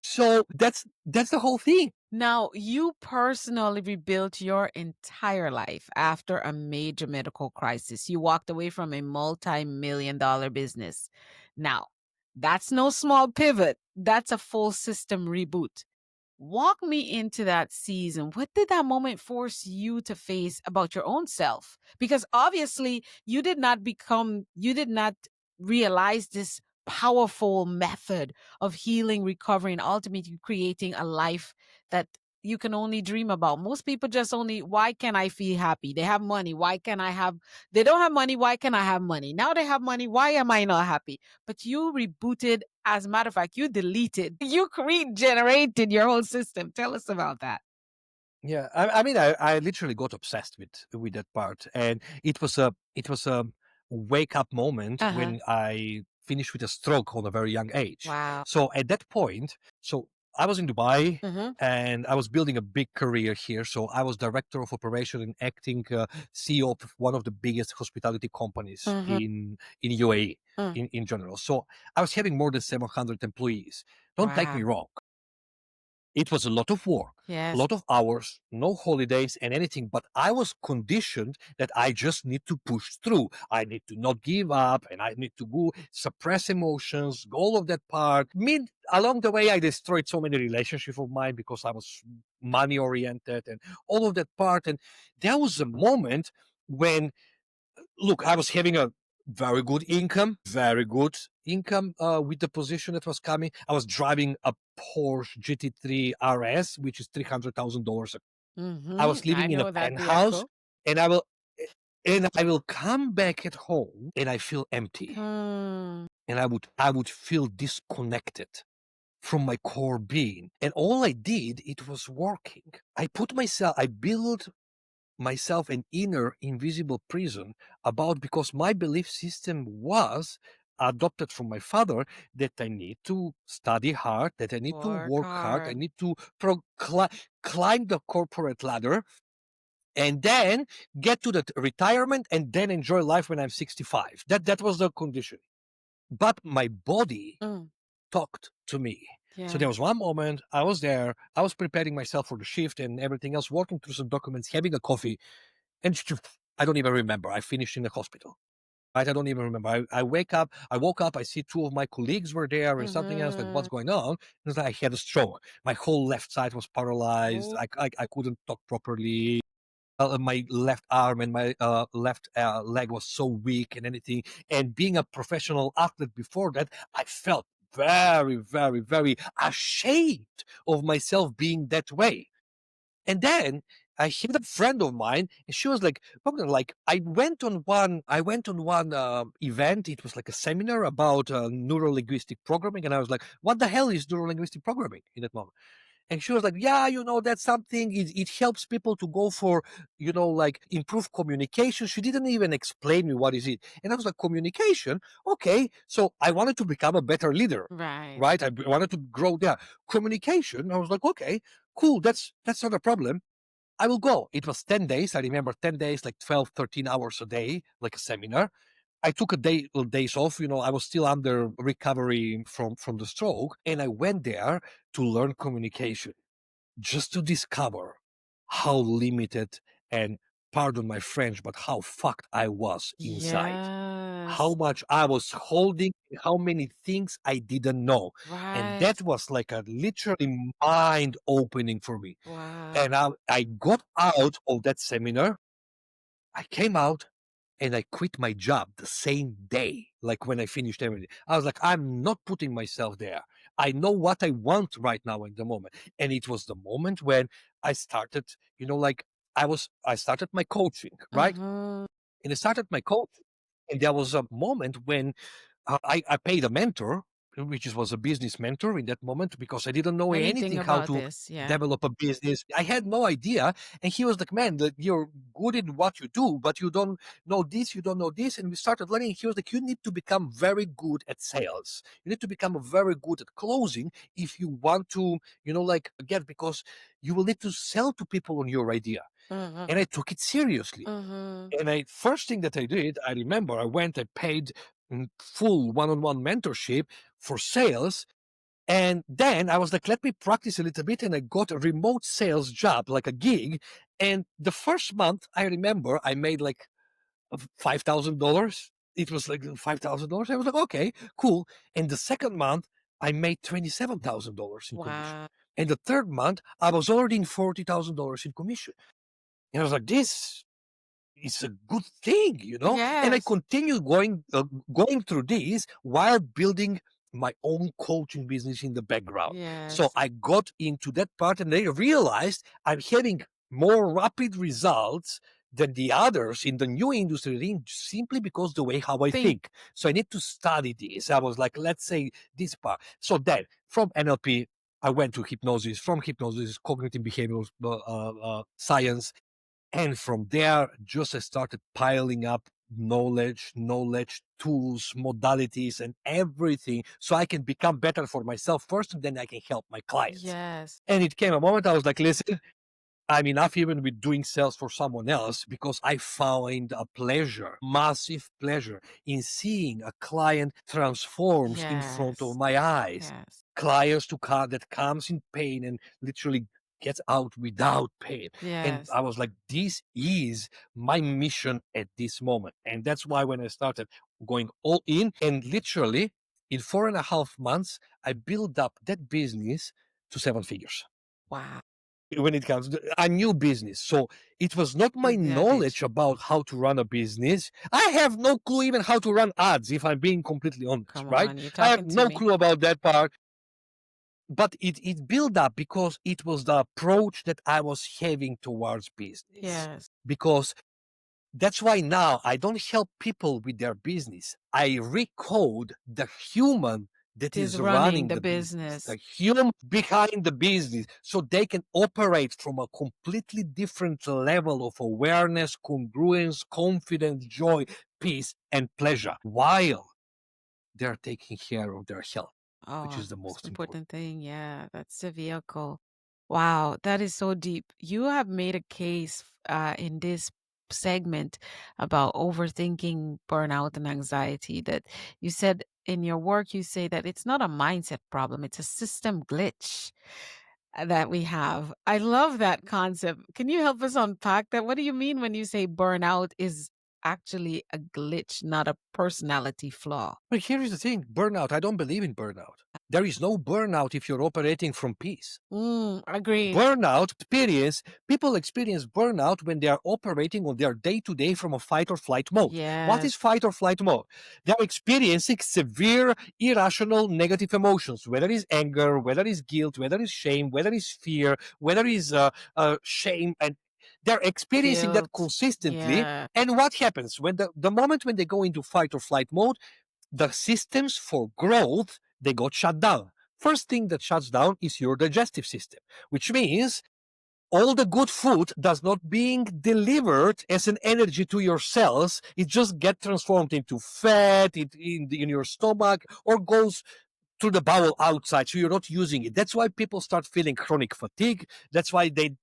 Speaker 3: So that's the whole thing.
Speaker 2: Now, you personally rebuilt your entire life after a major medical crisis. You walked away from a multi-million-dollar business. Now, that's no small pivot. That's a full system reboot. Walk me into that season. What did that moment force you to face about your own self? Because obviously you did not realize this powerful method of healing, recovering, and ultimately creating a life that you can only dream about. Most people just why can I feel happy? They have money. They don't have money. Why can I have money? Now they have money. Why am I not happy? But you rebooted. As a matter of fact, you regenerated your whole system. Tell us about that.
Speaker 3: Yeah, I literally got obsessed with that part, and it was a wake up moment when I finished with a stroke on a very young age.
Speaker 2: Wow.
Speaker 3: So at that point, I was in Dubai, and I was building a big career here. So I was director of operation and acting CEO of one of the biggest hospitality companies in UAE in general. So I was having more than 700 employees. Don't take me wrong. It was a lot of work, a lot of hours, no holidays and anything, but I was conditioned that I just need to push through. I need to not give up, and I need to go suppress emotions, all of that part. Along the way, I destroyed so many relationships of mine because I was money oriented and all of that part. And there was a moment when, look, I was having a very good income with the position that was coming. I was driving a Porsche GT3 RS, which is $300,000 I was
Speaker 2: I
Speaker 3: living in a
Speaker 2: know that
Speaker 3: penthouse,
Speaker 2: vehicle.
Speaker 3: and I will come back at home and I feel empty,
Speaker 2: Hmm.
Speaker 3: and I would feel disconnected from my core being. And all I did, it was working. I built myself an inner invisible prison because my belief system was adopted from my father, that I need to study hard, that I need to
Speaker 2: Work
Speaker 3: work hard, I
Speaker 2: hard.
Speaker 3: need to climb the corporate ladder, and then get to the retirement and then enjoy life when I'm 65. That was the condition. But my body
Speaker 2: Mm.
Speaker 3: talked to me. So
Speaker 2: Yeah.
Speaker 3: there was one moment I was there, I was preparing myself for the shift and everything else, working through some documents, having a coffee, and I don't even remember. I finished in the hospital. Right? I don't even remember. I woke up, I see two of my colleagues were there and something else, like what's
Speaker 2: Mm-hmm.
Speaker 3: going on? It was like I had a stroke. My whole left side was paralyzed.
Speaker 2: Oh,
Speaker 3: I couldn't talk properly. My left arm and my left leg was so weak and anything. And being a professional athlete before that, I felt very, very, very ashamed of myself being that way. And then I hit a friend of mine, and she was like, "Bogdan, like I went on one event. It was like a seminar about neuro-linguistic programming, and I was like, what the hell is neuro-linguistic programming in that moment?" And she was like, "Yeah, that's something. It helps people to go for, like improve communication." She didn't even explain me what is it, and I was like, "Communication, okay." So I wanted to become a better leader,
Speaker 2: right.
Speaker 3: right? I wanted to grow there. Communication. I was like, okay, cool. That's not a problem. I will go. It was 10 days. I remember 10 days, like 12, 13 hours a day, like a seminar. I took days off. I was still under recovery from the stroke. And I went there to learn communication, just to discover how limited and, pardon my French, but how fucked I was inside. How
Speaker 2: Yes.
Speaker 3: much I was holding, how many things I didn't know. And
Speaker 2: Right.
Speaker 3: that was like a literally mind opening for me.
Speaker 2: Wow.
Speaker 3: And I got out of that seminar. I came out and I quit my job the same day, like when I finished everything. I was like, I'm not putting myself there. I know what I want right now in the moment. And it was the moment when I started, like I started my coaching, right?
Speaker 2: Mm-hmm.
Speaker 3: And I started my coaching. And there was a moment when I paid a mentor, which was a business mentor in that moment, because I didn't know
Speaker 2: Anything
Speaker 3: anything how
Speaker 2: about
Speaker 3: to
Speaker 2: this? Yeah.
Speaker 3: develop a business. I had no idea. And he was like, "Man, that you're good in what you do, but you don't know this, you don't know this." And we started learning. He was like, "You need to become very good at sales. You need to become very good at closing if you want to, like get, because you will need to sell to people on your idea."
Speaker 2: Mm-hmm.
Speaker 3: And I took it seriously.
Speaker 2: Mm-hmm.
Speaker 3: And first thing that I did, I remember I paid full one-on-one mentorship for sales. And then I was like, let me practice a little bit. And I got a remote sales job, like a gig. And the first month, I remember I made like $5,000. It was like $5,000. I was like, okay, cool. And the second month, I made $27,000 in commission.
Speaker 2: Wow.
Speaker 3: And the third month, I was already in $40,000 in commission. And I was like, this it's a good thing, And I
Speaker 2: Yes.
Speaker 3: continue going through this while building my own coaching business in the background. So
Speaker 2: Yes.
Speaker 3: I got into that part, and I realized I'm having more rapid results than the others in the new industry, simply because the way how I
Speaker 2: Think.
Speaker 3: think. So I need to study this. I was like, let's say this part. So then from NLP, I went to hypnosis. From hypnosis, cognitive behavioral science, and from there, just I started piling up knowledge, tools, modalities, and everything, so I can become better for myself first, and then I can help my clients.
Speaker 2: Yes.
Speaker 3: And it came a moment I was like, listen, I'm enough even with doing sales for someone else, because I find a pleasure, massive pleasure, in seeing a client transforms in front of
Speaker 2: Yes.
Speaker 3: my eyes.
Speaker 2: Yes.
Speaker 3: Clients that comes in pain and literally gets out without pain. And
Speaker 2: Yes.
Speaker 3: I was like, this is my mission at this moment. And that's why when I started going all in, and literally in 4.5 months, I built up that business to 7 figures
Speaker 2: Wow.
Speaker 3: when it comes to a new business. So it was not my
Speaker 2: Get it.
Speaker 3: knowledge about how to run a business. I have no clue even how to run ads, if I'm being completely honest,
Speaker 2: Come
Speaker 3: right?
Speaker 2: on. You're
Speaker 3: I have
Speaker 2: talking to
Speaker 3: no
Speaker 2: me.
Speaker 3: clue about that part. but it built up because it was the approach that I was having towards business.
Speaker 2: Yes.
Speaker 3: Because that's why now I don't help people with their business. I recode the human that is running
Speaker 2: the
Speaker 3: the business, the
Speaker 2: business.
Speaker 3: human behind the business, so they can operate from a completely different level of awareness, congruence, confidence, joy, peace, and pleasure while they're taking care of their health, which
Speaker 2: Oh,
Speaker 3: is the
Speaker 2: most
Speaker 3: most important.
Speaker 2: important thing. Yeah, that's the vehicle. Wow, that is so deep. You have made a case in this segment about overthinking, burnout, and anxiety. That you said in your work, you say that it's not a mindset problem, it's a system glitch that we have. I love that concept. Can you help us unpack that? What do you mean when you say burnout is actually a glitch, not a personality flaw?
Speaker 3: But here is the thing, burnout, I don't believe in burnout. There is no burnout if you're operating from peace.
Speaker 2: Agreed.
Speaker 3: Burnout experience, people experience burnout when they are operating on their day-to-day from a fight or flight mode. What is
Speaker 2: Yes.
Speaker 3: fight or flight mode? They're experiencing severe, irrational, negative emotions, whether it's anger, whether it's guilt, whether it's shame, whether it's fear, whether it's shame, and they're experiencing that
Speaker 2: Guilt.
Speaker 3: consistently.
Speaker 2: Yeah.
Speaker 3: And what happens when the moment when they go into fight or flight mode, the systems for growth, they got shut down. First thing that shuts down is your digestive system, which means all the good food does not being delivered as an energy to your cells. It just gets transformed into fat in your stomach or goes to the bowel outside. So you're not using it. That's why people start feeling chronic fatigue. That's why they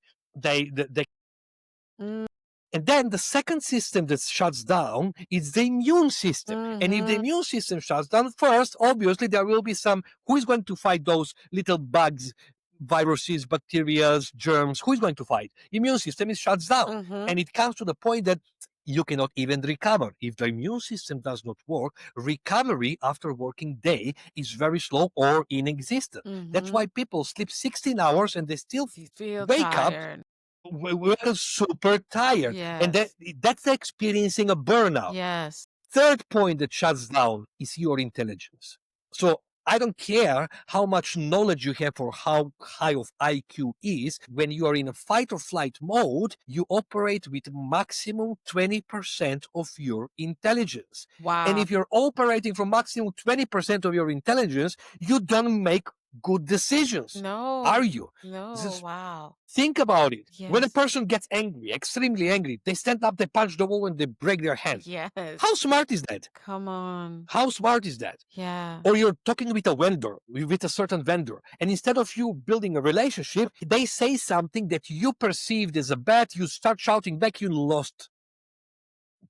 Speaker 2: Mm,
Speaker 3: and then the second system that shuts down is the immune system. And if the
Speaker 2: mhm,
Speaker 3: immune system shuts down, first, obviously, there will be some who is going to fight those little bugs, viruses, bacteria, germs. Who is going to fight? Immune system is shuts down.
Speaker 2: mhm,
Speaker 3: And it comes to the point that you cannot even recover. If the immune system does not work, recovery after working day is very slow or inexistent. That's
Speaker 2: mhm.
Speaker 3: why people sleep 16 hours and they still
Speaker 2: You feel
Speaker 3: wake up
Speaker 2: tired.
Speaker 3: we're super tired, and
Speaker 2: Yes.
Speaker 3: that's experiencing a burnout.
Speaker 2: Yes.
Speaker 3: Third point that shuts down is your intelligence. So I don't care how much knowledge you have or how high of IQ is. When you are in a fight or flight mode, you operate with maximum 20% of your intelligence. And
Speaker 2: Wow.
Speaker 3: if you're operating from maximum 20% of your intelligence, you don't make good decisions. Are
Speaker 2: No.
Speaker 3: you? This
Speaker 2: No.
Speaker 3: is
Speaker 2: Wow.
Speaker 3: Think about it. When a
Speaker 2: Yes.
Speaker 3: person gets angry, extremely angry, they stand up, they punch the wall, and they break their hand.
Speaker 2: Yes.
Speaker 3: How smart is that?
Speaker 2: Come on.
Speaker 3: How smart is that?
Speaker 2: Yeah.
Speaker 3: Or you're talking with a vendor, with a certain vendor, and instead of you building a relationship, they say something that you perceived as a bad, you start shouting back, you lost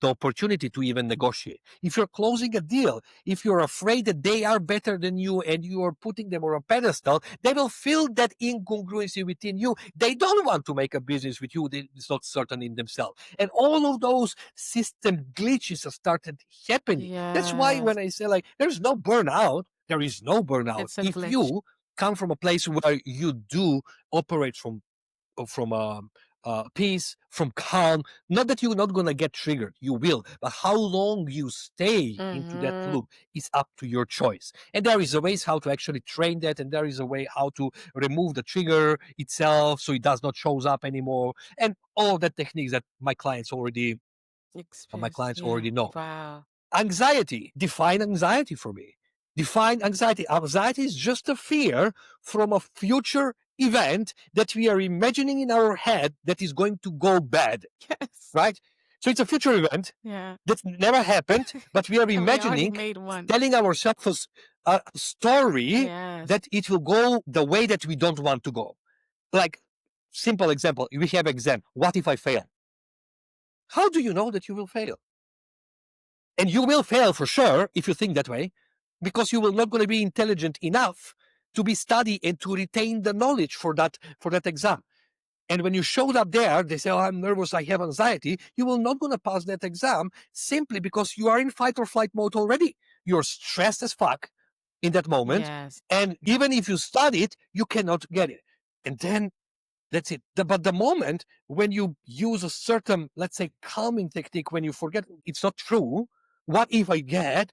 Speaker 3: the opportunity to even negotiate. If you're closing a deal, if you're afraid that they are better than you and you are putting them on a pedestal, they will feel that incongruency within you. They don't want to make a business with you. It's not certain in themselves. And all of those system glitches have started happening. That's why
Speaker 2: Yes.
Speaker 3: when I say like, there's no burnout, there is no burnout.
Speaker 2: It's a
Speaker 3: If
Speaker 2: glitch.
Speaker 3: you come from a place where you do operate from peace, from calm. Not that you're not going to get triggered, you will, but how long you stay into that
Speaker 2: Mhm.
Speaker 3: loop is up to your choice. And there is a ways how to actually train that, and there is a way how to remove the trigger itself so it does not shows up anymore, and all the techniques that my
Speaker 2: Experience.
Speaker 3: clients
Speaker 2: Yeah.
Speaker 3: already know.
Speaker 2: Wow.
Speaker 3: Anxiety. Define anxiety for me. Define anxiety. Anxiety is just a fear from a future event that we are imagining in our head that is going to go bad,
Speaker 2: Yes.
Speaker 3: right? So it's a future event
Speaker 2: Yeah.
Speaker 3: that never happened, but we are
Speaker 2: And we already
Speaker 3: imagining,
Speaker 2: made one.
Speaker 3: telling ourselves a story
Speaker 2: Yes.
Speaker 3: that it will go the way that we don't want to go. Like, simple example, we have exam. What if I fail? How do you know that you will fail? And you will fail for sure if you think that way, because you will not going to be intelligent enough to be study and to retain the knowledge for that exam. And when you showed up there, they say, "Oh, I'm nervous, I have anxiety." You will not going to pass that exam simply because you are in fight or flight mode already. You're stressed as fuck in that moment,
Speaker 2: Yes.
Speaker 3: and even if you study it, you cannot get it. And then that's it. But the moment when you use a certain, let's say, calming technique, when you forget it's not true, what if I get?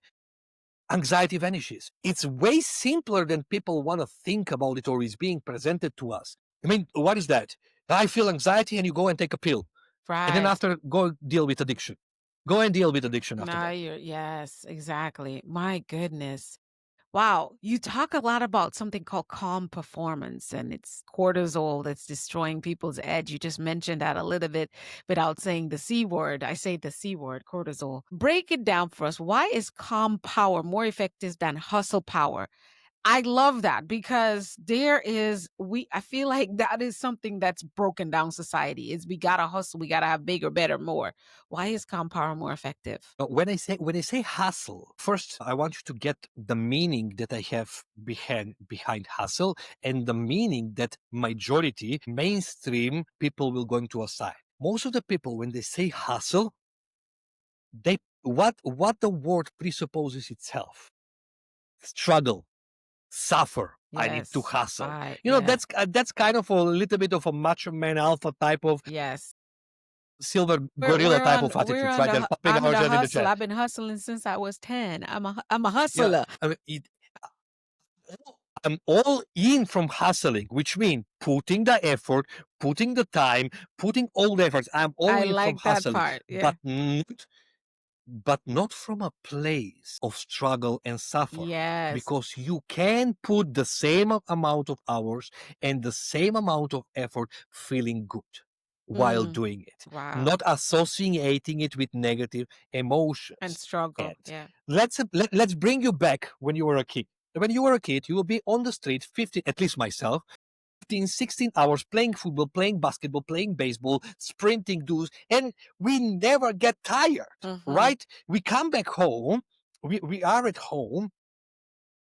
Speaker 3: anxiety vanishes. It's way simpler than people want to think about it or is being presented to us. I mean, what is that? I feel anxiety and you go and take a pill. And then
Speaker 2: Right.
Speaker 3: after, go deal with addiction. Go and deal with addiction after
Speaker 2: Now
Speaker 3: that.
Speaker 2: yes, exactly. My goodness. Wow, you talk a lot about something called calm performance, and it's cortisol that's destroying people's edge. You just mentioned that a little bit without saying the C word. I say the C word, cortisol. Break it down for us. Why is calm power more effective than hustle power? I love that because I feel like that is something that's broken down society is we gotta hustle, we gotta have bigger, better, more. Why is calm power more effective?
Speaker 3: When I say hustle, first I want you to get the meaning that I have behind hustle and the meaning that majority mainstream people will going to assign. Most of the people, when they say hustle, they what the word presupposes itself: struggle, suffer. I need to
Speaker 2: Yes.
Speaker 3: hustle.
Speaker 2: Right.
Speaker 3: You know,
Speaker 2: Yeah.
Speaker 3: that's kind of a little bit of a macho man alpha type of
Speaker 2: Yes.
Speaker 3: silver gorilla type of
Speaker 2: We're
Speaker 3: attitude,
Speaker 2: on
Speaker 3: right? They're popping
Speaker 2: I'm
Speaker 3: our
Speaker 2: the
Speaker 3: chat in the
Speaker 2: hustle.
Speaker 3: chat.
Speaker 2: I've been hustling since I was 10. I'm a
Speaker 3: Yeah,
Speaker 2: hustler.
Speaker 3: I mean, I'm all in from hustling, which means putting the effort, putting the time, putting all the efforts. I'm all
Speaker 2: I
Speaker 3: in from
Speaker 2: like that
Speaker 3: hustling,
Speaker 2: part. Yeah.
Speaker 3: but not from a place of struggle and suffer,
Speaker 2: Yes.
Speaker 3: because you can put the same amount of hours and the same amount of effort feeling good while
Speaker 2: Mm.
Speaker 3: doing it,
Speaker 2: Wow.
Speaker 3: not associating it with negative
Speaker 2: And
Speaker 3: emotions.
Speaker 2: struggle.
Speaker 3: And
Speaker 2: Yeah.
Speaker 3: let's bring you back when you were a kid. When you were a kid, you will be on the street 15, at least myself, 15, 16 hours playing football, playing basketball, playing baseball, sprinting dudes, and we never get tired,
Speaker 2: Mm-hmm.
Speaker 3: right? We come back home, we are at home,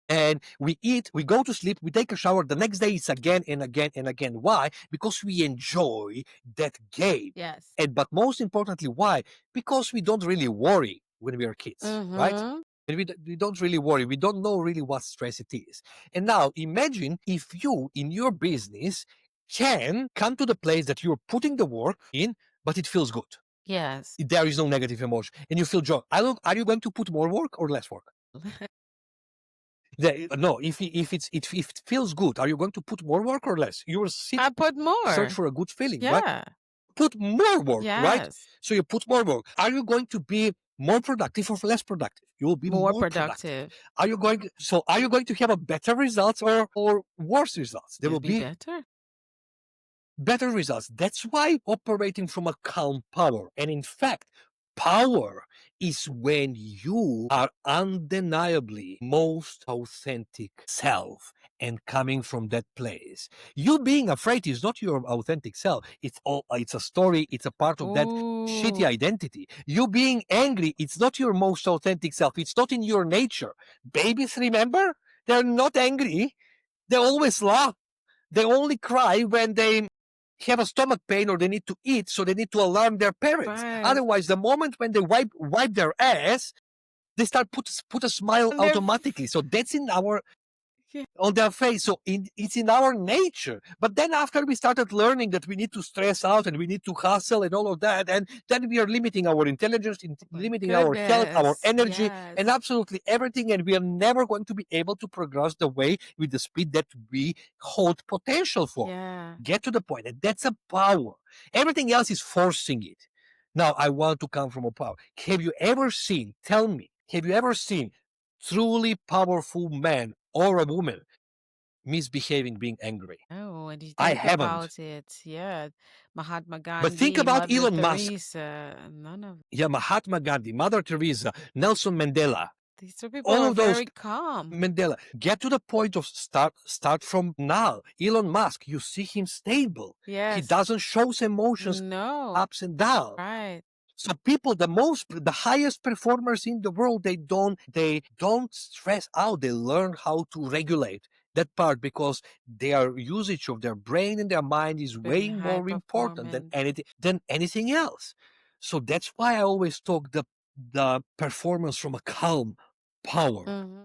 Speaker 3: and we eat, we go to sleep, we take a shower. The next day it's again and again and again. Why? Because we enjoy that game.
Speaker 2: Yes.
Speaker 3: And but most importantly, why? Because we don't really worry when we are kids, right?
Speaker 2: Mm-hmm.
Speaker 3: And we don't really worry. We don't know really what stress it is. And now imagine if you in your business can come to the place that you're putting the work in, but it feels good.
Speaker 2: Yes.
Speaker 3: There is no negative emotion and you feel joy. Are you going to put more work or less work? No, if it feels good, are you going to put more work or less? You will
Speaker 2: I put
Speaker 3: search
Speaker 2: more.
Speaker 3: for a good feeling, right?
Speaker 2: Yeah.
Speaker 3: Put more work, right?
Speaker 2: Yes.
Speaker 3: So you put more work. Are you going to be more productive or less productive? You will be
Speaker 2: More
Speaker 3: more productive.
Speaker 2: productive.
Speaker 3: Are you going to have a better results or worse results? There
Speaker 2: You'll
Speaker 3: will
Speaker 2: be
Speaker 3: be
Speaker 2: better.
Speaker 3: better results. That's why operating from a calm power. And in fact, power is when you are undeniably most authentic self and coming from that place. You being afraid is not your authentic self. It's a story, it's a part of that shitty
Speaker 2: Ooh.
Speaker 3: identity. You being angry, it's not your most authentic self. It's not in your nature. Babies, remember? They're not angry. They always laugh. They only cry when they have a stomach pain or they need to eat, so they need to alarm their parents.
Speaker 2: Right.
Speaker 3: Otherwise, the moment when they wipe their ass, they start put a smile
Speaker 2: And they're
Speaker 3: automatically. So that's in our
Speaker 2: yeah.
Speaker 3: on their face. So it's in our nature. But then after we started learning that we need to stress out and we need to hustle and all of that, and then we are limiting our intelligence,
Speaker 2: Oh my
Speaker 3: limiting our health, our
Speaker 2: goodness.
Speaker 3: energy, and
Speaker 2: Yes.
Speaker 3: absolutely everything. And we are never going to be able to progress the way with the speed that we hold potential for.
Speaker 2: Yeah.
Speaker 3: Get to the point. And that's a power. Everything else is forcing it. Now, I want to come from a power. Have you ever seen, tell me, have you ever seen truly powerful man or a woman misbehaving, being angry?
Speaker 2: Oh, and you
Speaker 3: I
Speaker 2: think
Speaker 3: haven't.
Speaker 2: about it. Yeah. Mahatma
Speaker 3: But think
Speaker 2: Gandhi,
Speaker 3: about
Speaker 2: Mother
Speaker 3: Elon Musk,
Speaker 2: Teresa, none of
Speaker 3: yeah, Mahatma Gandhi, Mother Teresa, Nelson Mandela,
Speaker 2: these two people
Speaker 3: all
Speaker 2: are
Speaker 3: of those.
Speaker 2: very calm.
Speaker 3: Mandela, get to the point of start from now. Elon Musk, you see him stable. He
Speaker 2: Yes.
Speaker 3: doesn't show emotions
Speaker 2: No.
Speaker 3: ups and downs.
Speaker 2: Right.
Speaker 3: So people, the highest performers in the world, they don't stress out. They learn how to regulate that part because their usage of their brain and their mind is
Speaker 2: Been
Speaker 3: way
Speaker 2: high
Speaker 3: more important
Speaker 2: performance.
Speaker 3: than anything else. So that's why I always talk the performance from a calm power.
Speaker 2: Mm-hmm.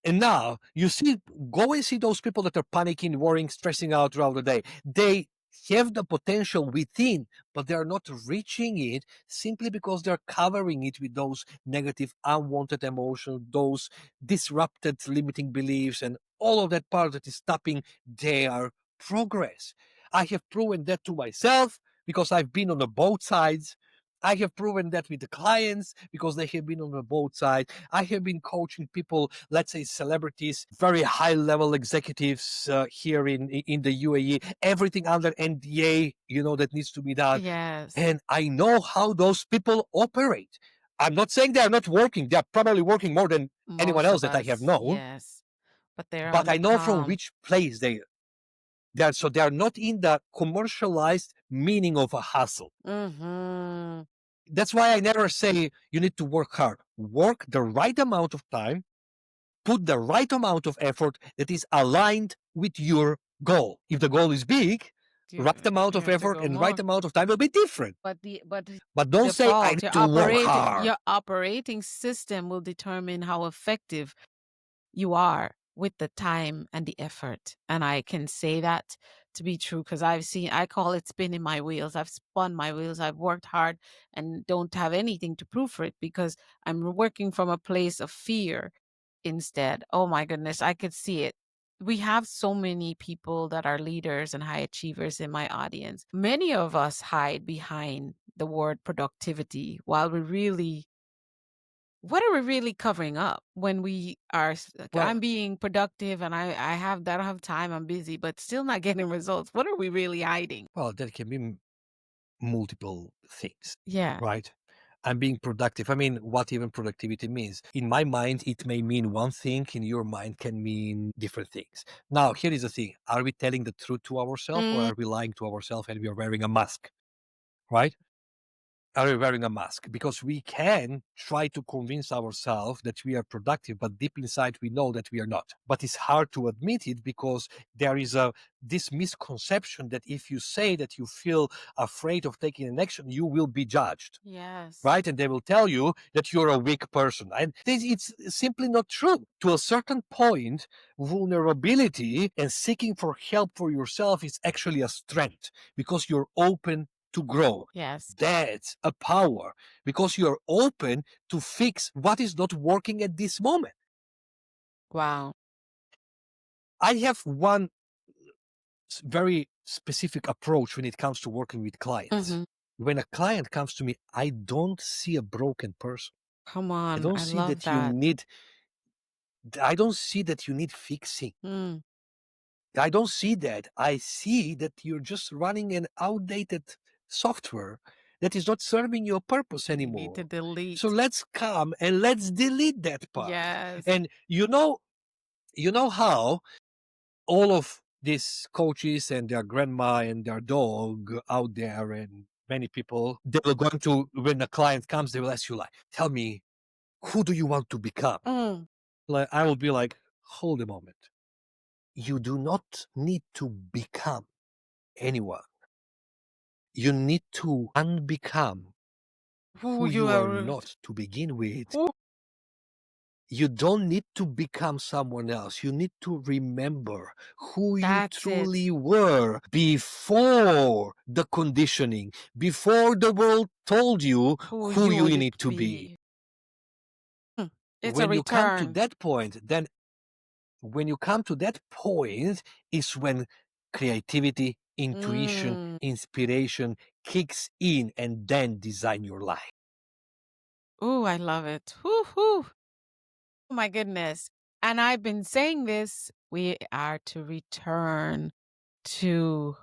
Speaker 3: And now you see, go and see those people that are panicking, worrying, stressing out throughout the day. They have the potential within, but they're not reaching it simply because they're covering it with those negative, unwanted emotions, those disrupted, limiting beliefs, and all of that part that is stopping their progress. I have proven that to myself because I've been on the both sides. I have proven that with the clients because they have been on the both sides. I have been coaching people, let's say celebrities, very high level executives here in the UAE, everything under NDA, that needs to be done.
Speaker 2: Yes.
Speaker 3: And I know how those people operate. I'm not saying they're not working. They're probably working more than anyone
Speaker 2: Most
Speaker 3: else
Speaker 2: of
Speaker 3: that I have
Speaker 2: us,
Speaker 3: known,
Speaker 2: yes. But they're on
Speaker 3: but
Speaker 2: the
Speaker 3: I know from
Speaker 2: calm.
Speaker 3: which place they're. So they're not in the commercialized meaning of a hustle.
Speaker 2: Mm-hmm.
Speaker 3: That's why I never say you need to work hard. Work the right amount of time, put the right amount of effort that is aligned with your goal. If the goal is big,
Speaker 2: You,
Speaker 3: right amount
Speaker 2: you
Speaker 3: of
Speaker 2: have to
Speaker 3: effort
Speaker 2: go
Speaker 3: and right
Speaker 2: more.
Speaker 3: amount of time will be different.
Speaker 2: But
Speaker 3: But don't say I
Speaker 2: default,
Speaker 3: need to work hard.
Speaker 2: your operating system will determine how effective you are with the time and the effort. And I can say that to be true because I call it spinning my wheels. I've spun my wheels. I've worked hard and don't have anything to prove for it because I'm working from a place of fear instead. Oh my goodness, I could see it. We have so many people that are leaders and high achievers in my audience. Many of us hide behind the word productivity while what are we really covering up when we are like,
Speaker 3: Well,
Speaker 2: I'm being productive and I don't have time, I'm busy, but still not getting results. What are we really hiding?
Speaker 3: well, that can be multiple things,
Speaker 2: Yeah.
Speaker 3: right? I'm being productive. I mean, what even productivity means. In my mind, it may mean one thing, in your mind can mean different things. Now, here is the thing. Are we telling the truth to ourselves or
Speaker 2: Mm,
Speaker 3: are we lying to ourselves and we are wearing a mask, right? Are we wearing a mask? Because we can try to convince ourselves that we are productive, but deep inside we know that we are not. But it's hard to admit it because there is this misconception that if you say that you feel afraid of taking an action, you will be judged,
Speaker 2: yes.
Speaker 3: right? And they will tell you that you're a weak person. And it's simply not true. To a certain point, vulnerability and seeking for help for yourself is actually a strength because you're open to grow.
Speaker 2: Yes.
Speaker 3: That's a power because you're open to fix what is not working at this moment.
Speaker 2: Wow.
Speaker 3: I have one very specific approach when it comes to working with clients.
Speaker 2: Hmm.
Speaker 3: When a client comes to me, I don't see a broken person.
Speaker 2: Come
Speaker 3: I
Speaker 2: on.
Speaker 3: don't
Speaker 2: I
Speaker 3: see
Speaker 2: love
Speaker 3: that you
Speaker 2: that.
Speaker 3: need I don't see that you need fixing.
Speaker 2: Mm,
Speaker 3: I don't see that. I see that you're just running an outdated software that is not serving your purpose
Speaker 2: you need to
Speaker 3: anymore. So
Speaker 2: delete.
Speaker 3: let's come and let's delete that part.
Speaker 2: Yes.
Speaker 3: And you know how all of these coaches and their grandma and their dog out there and many people, they will going to, when a client comes, they will ask you like, tell me, who do you want to become?
Speaker 2: Mm,
Speaker 3: Like I will be like, hold a moment. You do not need to become anyone. You need to unbecome
Speaker 2: who
Speaker 3: who
Speaker 2: you
Speaker 3: you are
Speaker 2: are.
Speaker 3: not to begin with.
Speaker 2: Who,
Speaker 3: You don't need to become someone else. You need to remember who you
Speaker 2: that's it.
Speaker 3: truly were before the conditioning, before the world told you
Speaker 2: Who
Speaker 3: who
Speaker 2: you
Speaker 3: you
Speaker 2: would
Speaker 3: need to be.
Speaker 2: be. Hmm. It's a
Speaker 3: When you come to
Speaker 2: return.
Speaker 3: that point, then when you come to that point is when creativity, intuition,
Speaker 2: Mm.
Speaker 3: inspiration kicks in and then design your life.
Speaker 2: Ooh, I love it. Whoo, whoo. Oh my goodness. And I've been saying this, we are to return to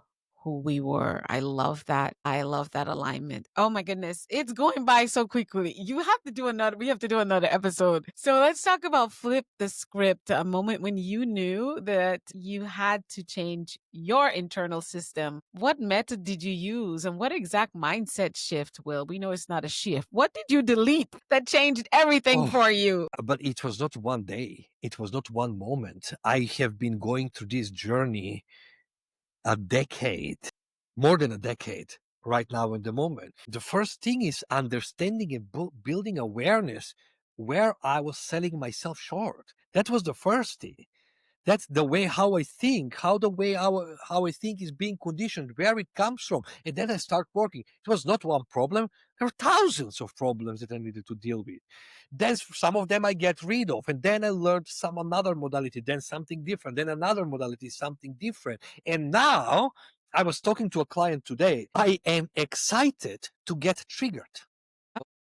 Speaker 2: who we were. I love that. I love that alignment. Oh my goodness. It's going by so quickly. We have to do another episode. So let's talk about flip the script, a moment when you knew that you had to change your internal system. What method did you use and what exact mindset shift? Well, we know it's not a shift. What did you delete that changed everything
Speaker 3: Oh,
Speaker 2: for you?
Speaker 3: but it was not one day. It was not one moment. I have been going through this journey a decade, more than a decade right now in the moment. The first thing is understanding and building awareness where I was selling myself short. That was the first thing. That's the way how I think, how I think is being conditioned, where it comes from. And then I start working. It was not one problem. There were thousands of problems that I needed to deal with. Then some of them I get rid of. And then I learned another modality, then something different, then another modality, something different. And now I was talking to a client today. I am excited to get triggered.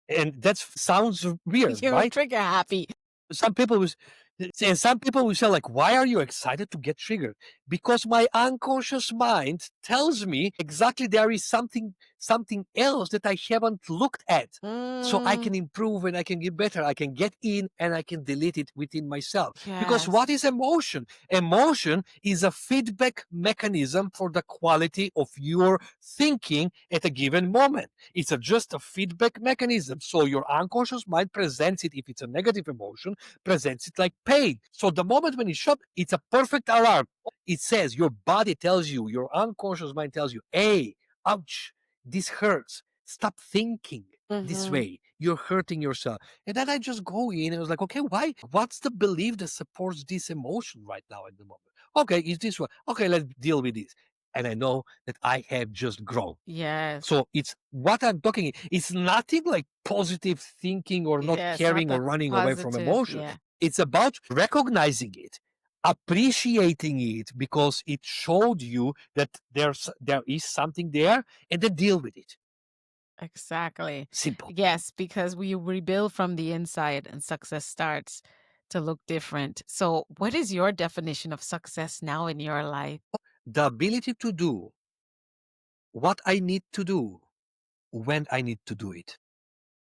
Speaker 3: And that sounds weird,
Speaker 2: You're
Speaker 3: right?
Speaker 2: trigger happy.
Speaker 3: Some people will say, like, why are you excited to get triggered? Because my unconscious mind tells me exactly there is something else that I haven't looked at. So I can improve and I can get better. I can get in and I can delete it within myself. Because what is emotion? Emotion is a feedback mechanism for the quality of your thinking at a given moment. It's just a feedback mechanism. So your unconscious mind presents it, if it's a negative emotion, presents it like pain. So the moment when it shows up, it's a perfect alarm. It says, your body tells you, your unconscious mind tells you, hey, ouch, this hurts. Stop thinking this way. You're hurting yourself. And then I just go in and I was like, okay, why? What's the belief that supports this emotion right now at the moment? Okay, it's this one. Okay, let's deal with this. And I know that I have just grown.
Speaker 2: Yes.
Speaker 3: So it's what I'm talking. It's nothing like positive thinking or not caring or running away from emotion.
Speaker 2: Yeah.
Speaker 3: It's about recognizing it, appreciating it because it showed you that there is something there, and then deal with it.
Speaker 2: Exactly.
Speaker 3: Simple.
Speaker 2: Yes, because we rebuild from the inside and success starts to look different. So, what is your definition of success now in your life?
Speaker 3: The ability to do what I need to do when I need to do it.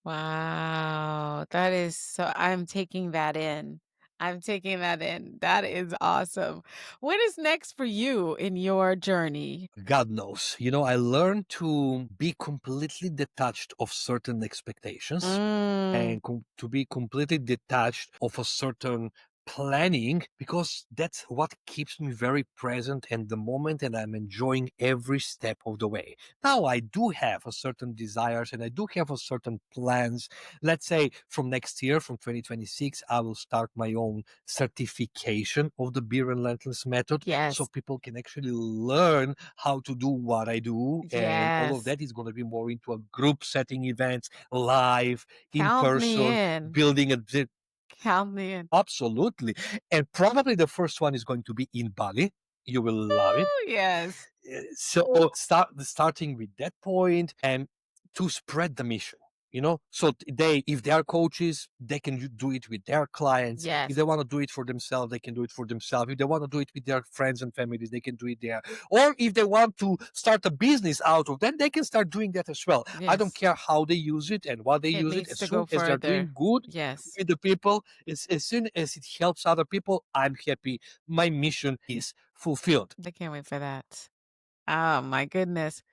Speaker 2: Wow, that is so I'm taking that in. I'm taking that in. That is awesome. What is next for you in your journey?
Speaker 3: God knows. I learned to be completely detached of certain expectations and to be completely detached of a certain planning, because that's what keeps me very present in the moment and I'm enjoying every step of the way. Now I do have a certain desires and I do have a certain plans. Let's say from next year, from 2026, I will start my own certification of the beer and lentils method.
Speaker 2: Yes.
Speaker 3: So people can actually learn how to do what I do. And all of
Speaker 2: Yes.
Speaker 3: that is going to be more into a group setting events, live, in
Speaker 2: Count me
Speaker 3: person,
Speaker 2: in.
Speaker 3: building a
Speaker 2: Count me in.
Speaker 3: absolutely. And probably the first one is going to be in Bali. You will love it.
Speaker 2: Oh, yes.
Speaker 3: So starting with that point and to spread the mission. So if they are coaches, they can do it with their clients.
Speaker 2: Yes.
Speaker 3: If they want to do it for themselves, they can do it for themselves. If they want to do it with their friends and families, they can do it there. Or if they want to start a business out of that, they can start doing that as well. I don't
Speaker 2: Yes.
Speaker 3: care how they use it and what they
Speaker 2: It
Speaker 3: use it.
Speaker 2: needs
Speaker 3: As
Speaker 2: to
Speaker 3: soon
Speaker 2: go
Speaker 3: as they're doing
Speaker 2: further.
Speaker 3: good
Speaker 2: Yes.
Speaker 3: with the people, as soon as it helps other people, I'm happy. My mission is fulfilled.
Speaker 2: I can't wait for that. Oh my goodness.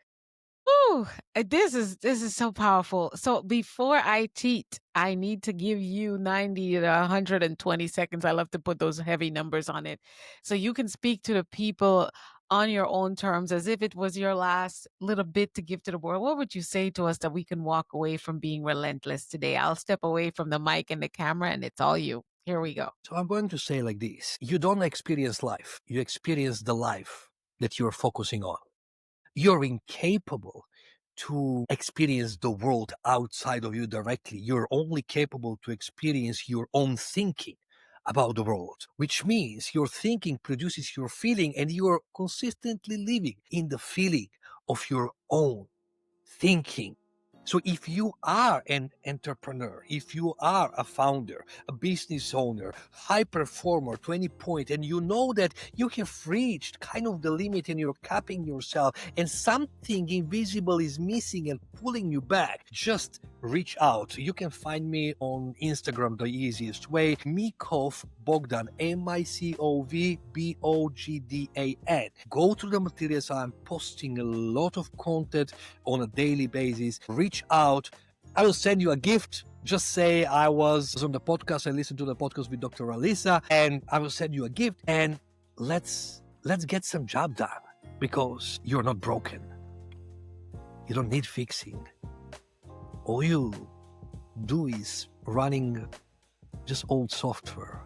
Speaker 2: Ooh, this is so powerful. So before I cheat, I need to give you 90 to 120 seconds. I love to put those heavy numbers on it. So you can speak to the people on your own terms as if it was your last little bit to give to the world. What would you say to us that we can walk away from being relentless today? I'll step away from the mic and the camera and it's all you. Here we go.
Speaker 3: So I'm going to say like this. You don't experience life. You experience the life that you're focusing on. You're incapable to experience the world outside of you directly. You're only capable to experience your own thinking about the world, which means your thinking produces your feeling and you're consistently living in the feeling of your own thinking. So if you are an entrepreneur, if you are a founder, a business owner, high performer, 20 point, and you know that you have reached kind of the limit and you're capping yourself and something invisible is missing and pulling you back, just reach out. You can find me on Instagram the easiest way. Micov Bogdan, Micov Bogdan. Go to the materials. I'm posting a lot of content on a daily basis. Reach out. I will send you a gift. Just say I was on the podcast. I listened to the podcast with Dr. Alisa, and I will send you a gift. And let's get some job done, because you're not broken. You don't need fixing. All you do is running just old software.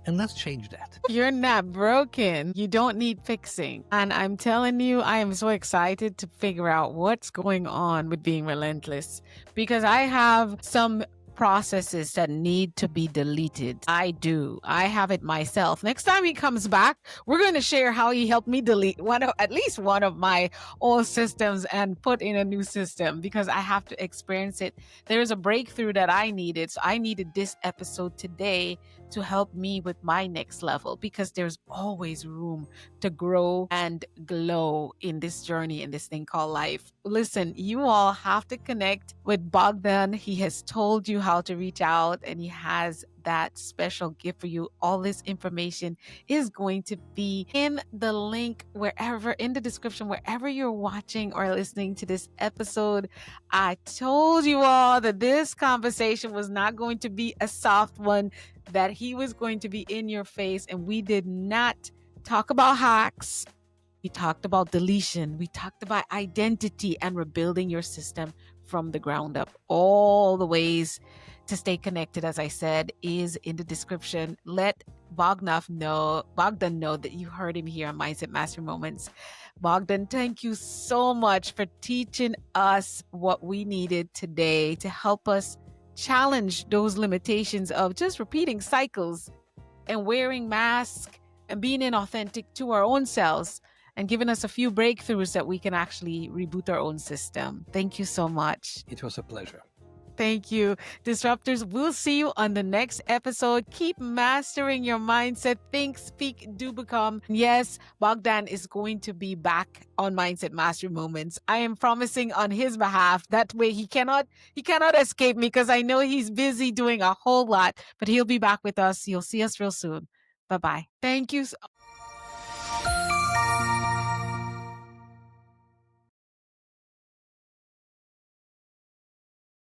Speaker 3: And let's change that.
Speaker 2: You're not broken. You don't need fixing. And I'm telling you, I am so excited to figure out what's going on with being relentless, because I have some processes that need to be deleted. I do. I have it myself. Next time he comes back, we're going to share how he helped me delete at least one of my old systems and put in a new system, because I have to experience it. There's a breakthrough that I needed. So I needed this episode today to help me with my next level, because there's always room to grow and glow in this journey, in this thing called life. Listen, you all have to connect with Bogdan. He has told you how to reach out, and he has that special gift for you. All this information is going to be in the link wherever, in the description, wherever you're watching or listening to this episode. I told you all that this conversation was not going to be a soft one, that he was going to be in your face, and we did not talk about hacks. We talked about deletion. We talked about identity and rebuilding your system from the ground up. All the ways to stay connected, as I said, is in the description. Let Bogdan know that you heard him here on Mindset Mastery Moments. Bogdan, thank you so much for teaching us what we needed today to help us challenge those limitations of just repeating cycles and wearing masks and being inauthentic to our own selves, and giving us a few breakthroughs that we can actually reboot our own system. Thank you so much.
Speaker 3: It was a pleasure.
Speaker 2: Thank you. Disruptors, we'll see you on the next episode. Keep mastering your mindset. Think, speak, do become. Yes, Bogdan is going to be back on Mindset Mastery Moments. I am promising on his behalf. That way he cannot escape me, because I know he's busy doing a whole lot, but he'll be back with us. You'll see us real soon. Bye-bye. Thank you.